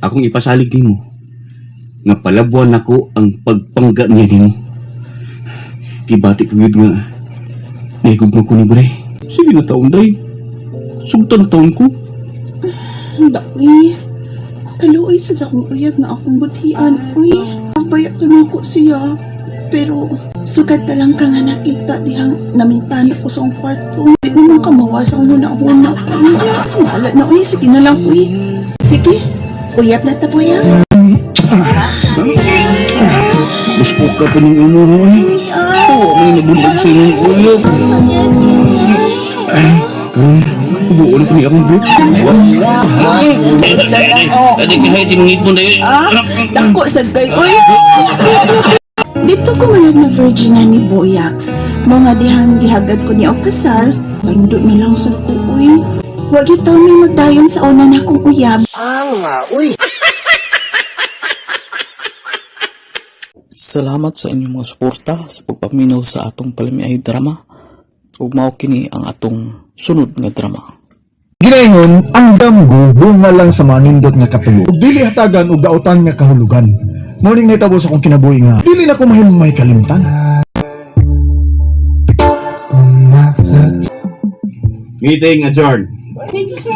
Akong ipasalig nimo. Nga palabuan ako ang pagpangga niya nimo. Kibati ko yun nga. Naigugma ko ni Bray. Sige na taon, day. Sugtan taon ko. Uy. Kaluoy sa akong uyab na akong butian, uy. Pabayat na ako siya. Pero, sugat na lang ka nga nakita dihang namintana ko sa akong kwarto. Di naman ka mawasang huna-huna, uy. Mahala na, uy. Sige na lang, uy. Sige. Uyab na ta, Buyax. Gusto ka pa ng ulo, eh. May nabundag sa inyong ulo. Buo na pa niya akong bro. Adik kahit tinungit mo na yun. Dako sa kay, uy. Dito ko manod na virgin na ni Buyax. Mga dihang gihagad ko niya o kasal. Tando na lang sa ko, uy. Huwag ito may magdayon sa una na akong uyab. Nga, uy. Salamat sa inyong mga suporta sa pagpaminaw sa atong palamiay drama. Ug mao kini ang atong sunod nga drama. Ginaingon, ang damgo bunga lang sa manindot nga katulo. Ug dili hatagan og daotan nga kahulugan. Morning nitabo sa akong kinabuhi nga dili na ko mahimay kalimtan. Meeting adjourned. Thank you, sir.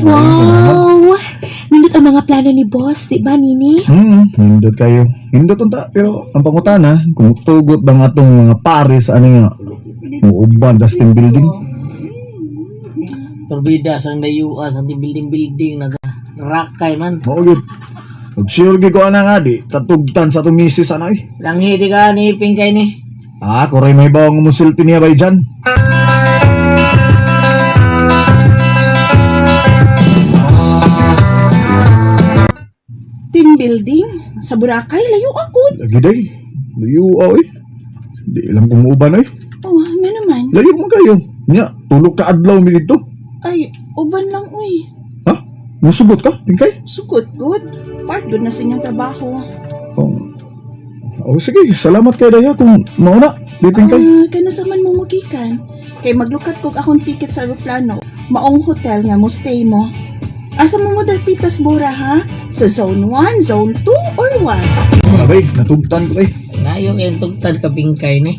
Wow! Nindot ang mga plano ni boss, di ba, Nini? Hindot kayo. Hindot unta, pero ang pangutana, kung tugot bang atong mga pares, ano nga, muuban, das team building. Perbeda sa dayuas, sa building-building, nag-rakay man. Maugit. Mag-sure ko na nga di, tatugtan sa itong misis, ano eh. Langhiti ka ni Pingkay ni. Kuray may bawang musulti niya ba dyan? Team building? Sa Boracay, layo ako. Lagi day. Layo eh. Di lang kumuuban eh. Oh, nga naman. Layo mo kayo. Nya, tulog ka adlaw mi dito. Ay, uban lang, uy. Ha? Musugot ka, Pingkay? Sugot, good. Part good na sa inyong trabaho. Sige, salamat kayo daya kung mauna. Di Pingkay. Kano sa man mo magikan? Kay maglukat kog akong ticket sa aeroplano. Maong hotel nga mo stay mo. Asa mo dalpitas Bora, ha? Sa Zone 1, Zone 2, or what? Abay, natugtan ko eh. Ngayon yung tugtad ka Pingkay ni.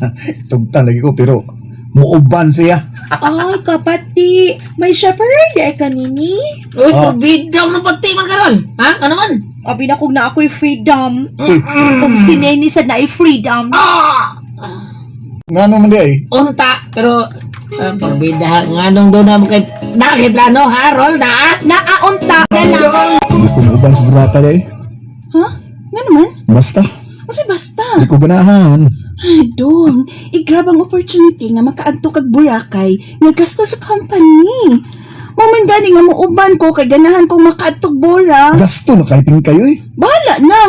Tugtan lagi ko pero muuban siya. Ay, kapati. May chaperone ka, Nini? Uy, perbida mo pati man karon. Ha? Ano man? Abi na kung na ako'y freedom. Kung si Nini sa na freedom. Nga naman di ay. Unta, pero perbida nga nung doon na kay plano ha, Rol, na? Naaunta na lang. Hindi ko muuban sa burata di ay. Ha? Nga naman? Basta. Kasi basta. Hindi ko ganahan. Ay, dong. I-grab ang opportunity nga makaadto kag Boracay nga gasto sa company. Moment gani nga muuban ko kay ganahan kong makaadto Bora. Gasto na kay Pingkay eh. Bahala na.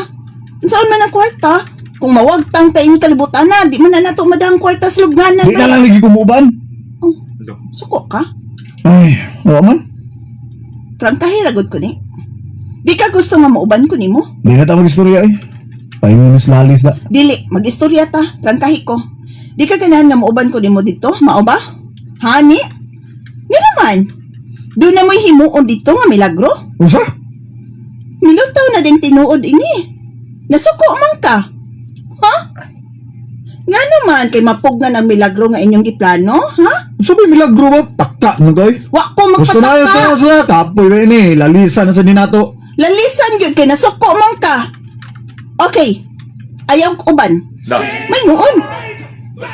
Saan man ang kwarta? Kung mawagtang tayo kalibutan na, di man na nato madang kwarta sa lugnanan. Di na lang lagi kumuuban. Oh, suko ka? Ay, oo man. Prangkahi ragod ko ni. Di ka gusto nga mauban ko ni mo? Di na tawag istorya eh. Paingunis lalis na. Dili, mag-istorya ta. Prangkahi ko. Di ka ganahan nga mauban ko ni mo dito? Mao ba? Hani? Nga naman. Doon na mo'y himuon dito nga milagro? Usa? Milutaw na din tinuod ini. Nasuko man ka. Ha? Nga naman, kay mapog nga ng milagro nga inyong giplano, ha? Sabi milagro ba? Takka na kayo. Wa ko Gusto na yun, magpataka. gusto na. Kapoy ba ini? Lalisa na sa dinato. Lalisan yun kay nasuko man ka. Okay. Ayaw ko uban. May noon.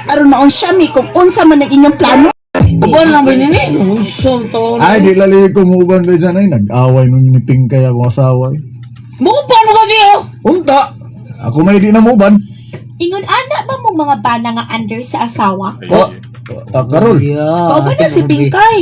Aron maon siya mi kung unsa man ang inyong plano. Uban lang ba nini? Usong to. Ay, di lali ko muuban ba dyan ay. Nag-away nung ni Pingkay akong asawa eh. Muban mo ka diyo. Unta! Ako may di na muuban. Ingon ana ba mong mga bana nga under sa asawa? Karol. Pauban na si Pingkay.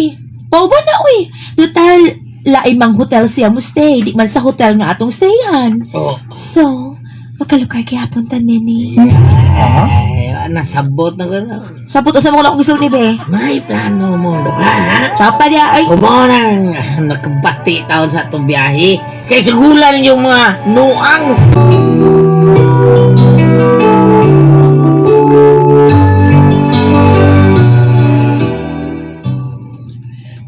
Pauban na, uy. Total, laimang hotel siya mo stay. Di man sa hotel nga atong stayan. Oh. So, makalukay kaya punta, Nini. Ay, nasabot na ka na. Sabot sa mga akong gisulti, be. May plano mo, ha? Sapa niya, ay. Kumaw nang nakabati taon sa itong biyahe. Kaya sigulan yung mga nuang.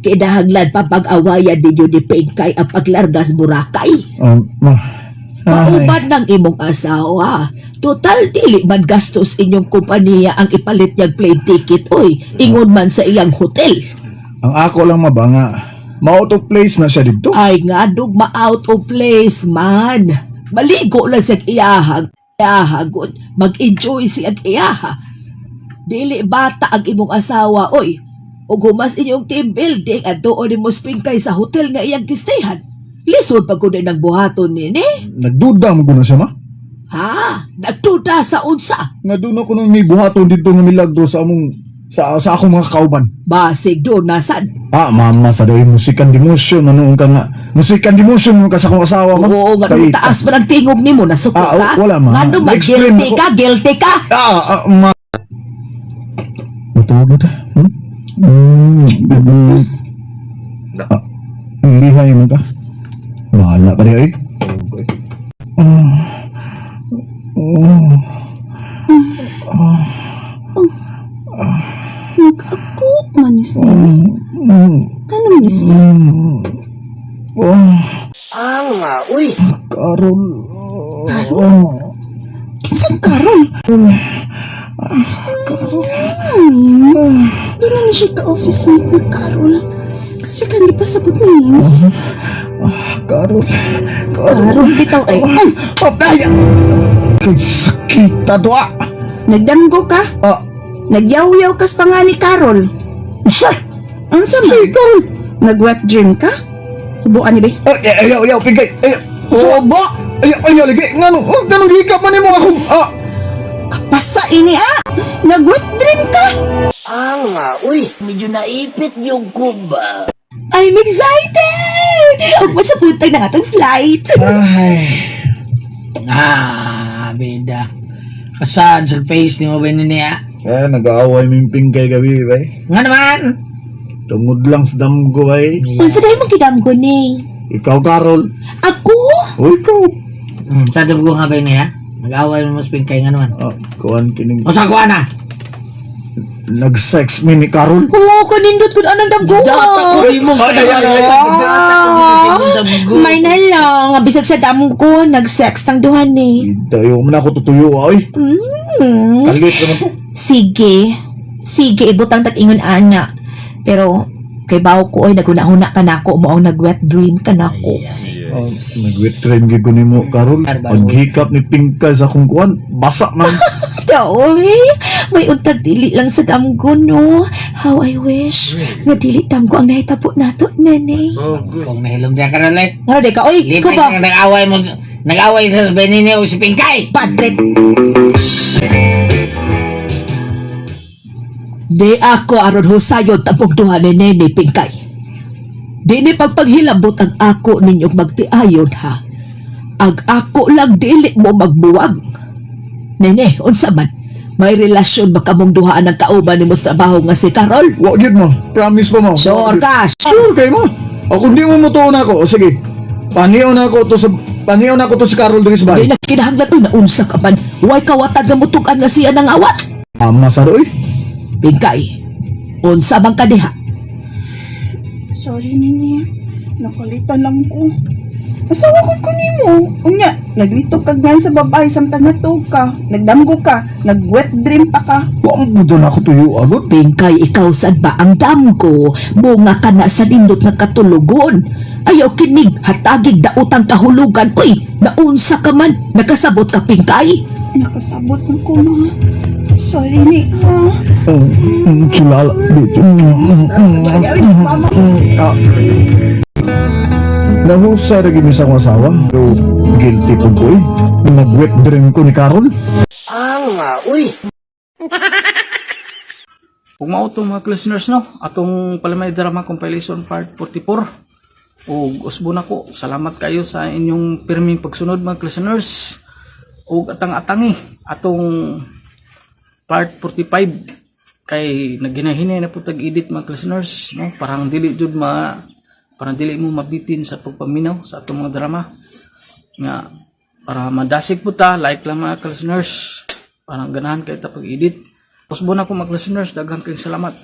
Kidahaglad pa pag-awaya ninyo ni Pingkay ang paglargas Boracay. Pauban ng imong asawa. Total, dili man gastos inyong kompanya ang ipalit niyang plane ticket, oy. Ingon man sa iyang hotel. Ang ako lang mabanga. Ma-out of place na siya dito. Ay nga, dugma out of place man. Maligo lang sa iyahag. Iyahagod. Mag-enjoy siyang iyaha. Dili bata ang imong asawa, oy. O gumas inyong team building at doon ni Pingkay sa hotel nga iyang gistayhan. Lisod pa ko din ng buhaton nini. Nagduda mo ko na siya, ma? Ha? Nagtuda sa unsa? Nga doon ako nung may buhaton dito ng milagro sa akong mga kauban. Basig doon, nasan? Mama, sa daw yung musikan demotion. Ano ka nga? Musikan demotion mo ka sa akong asawa, ma? Oo, nga nung taas pa ng tingog ni mo, nasuko ka? Wala, ma. Nga nung Explain guilty ako. ka, guilty ka? Ma. Matawag na ta? Lihay mo ka? Bahala ka rin, Nag-ako manis niya. Ano manis niya? Uy. Karol. Kisang Karol? Doon na siya ka-office mate na Karol. Siya kang ipasabot ninyo. Karol. Karon bitaw ay. Papaya! Kay sakita to Nagdamgo ka? Nagyaw-yaw kas pa nga ni Carol. Sa? Unsa man? Si Carol! Nag-wet dream ka? Hubuan ni ba? Ayaw, pigay. Hubo! Ayaw, lagi. Ganong hikap man mo akong, Kapasa ini Nag-wet dream ka? Uy, medyo naipit yung kuba. I'm excited! Huwag masabuntag na nga itong flight. Beda. Kasaan sa face ni mo ba niya? nag-aaway mo yung pingkay gabi, bay. Nga naman! Tungod lang sa damgo, bay. Unsa dahil mong kidamgo ni? Ikaw, Carol. Ako? O, ikaw. Sa damgo nga ba niya? Nag-away mo mas pingkay nga naman. Kuhan kining... O sa kuha na! Nag-sex me ni Carol. Oo, kanindot ko anong damgo. Data ko rin mo. May na lang. Bisag sa damgo, nag-sex tang duhan ni. Tayo man ako tutuyo, ay. Kalit naman to. Sige. Sige, ibutang tag-ingon ana. Pero, kay bawo ko ay naguna-una ka na ako mo ang nag-wet dream ka na ako. Nag-wet train gigo ni mo, Carol. Paghikap ni Pingkay sa akong kuhan, basa man. Daoy, may untag dili lang sa damgo, no? How I wish nga dili damgo ang nahitabo nato, nene. Kung nahilom diya ka na lang. Ano, di ka? Oy, ikaw Lipay ba? ka nag-away mo. Nag-away sa Benini o si Pingkay. Padre. Di ako aron husayod tapog duha ni Nene Pingkay. Di ni pagpaghilabot ang ako ninyong magtiayon, ha? Ag ako lang dili mo magbuwag. Nene, unsa man? May relasyon ba kamong duhaan ng kauban ni mo sa trabaho nga si Carol? Wa gyud mo. Promise pa mo. Sure ka? Sure kay mo. Ako di mo mutuon ako. O sige. Paniyaw na ako to si Carol diri sa Di bahay. na kinahanglan na unsa ka man. Huwag kawatag na mutukan nga siya ng awat. Ama sa doy. Pingkay, unsa bang kadiha? Sorry, Nini. Nakalitan lang ko. Asawa ko nimo. Unya, naglito kag man sa babae samtang natog ka. Nagdamgo ka. Nag-wet dream pa ka. Wa mo na ako tuyo agad. Pingkay, ikaw sad ba ang damgo? Bunga ka na sa nindot nga katulugon. Ayaw kinig, hatagig daotang kahulugan. Uy, naunsa ka man. Nakasabot ka, Pingkay. Nakasabot na ko, ma. Sorry, ni, ha? Sulala. Nahusay na gini sa akong asawa. Pero guilty po ko eh. Nag-wet dream ko ni Carol. Uy! Kung mauto mga listeners, no? Atong Palamay Drama Compilation Part 44. O usbo na ko. Salamat kayo sa inyong pirming pagsunod mga listeners. O atang-atangi. Atong Part 45. Kay naginahinay na po tag-edit mga listeners. No? Parang dili mo mabitin sa pagpaminaw sa atong mga drama. Nga, para madasig po ta, like lang mga listeners. Parang ganahan kayo ta pag-edit. Usbo na ko mga listeners, daghang kayong salamat.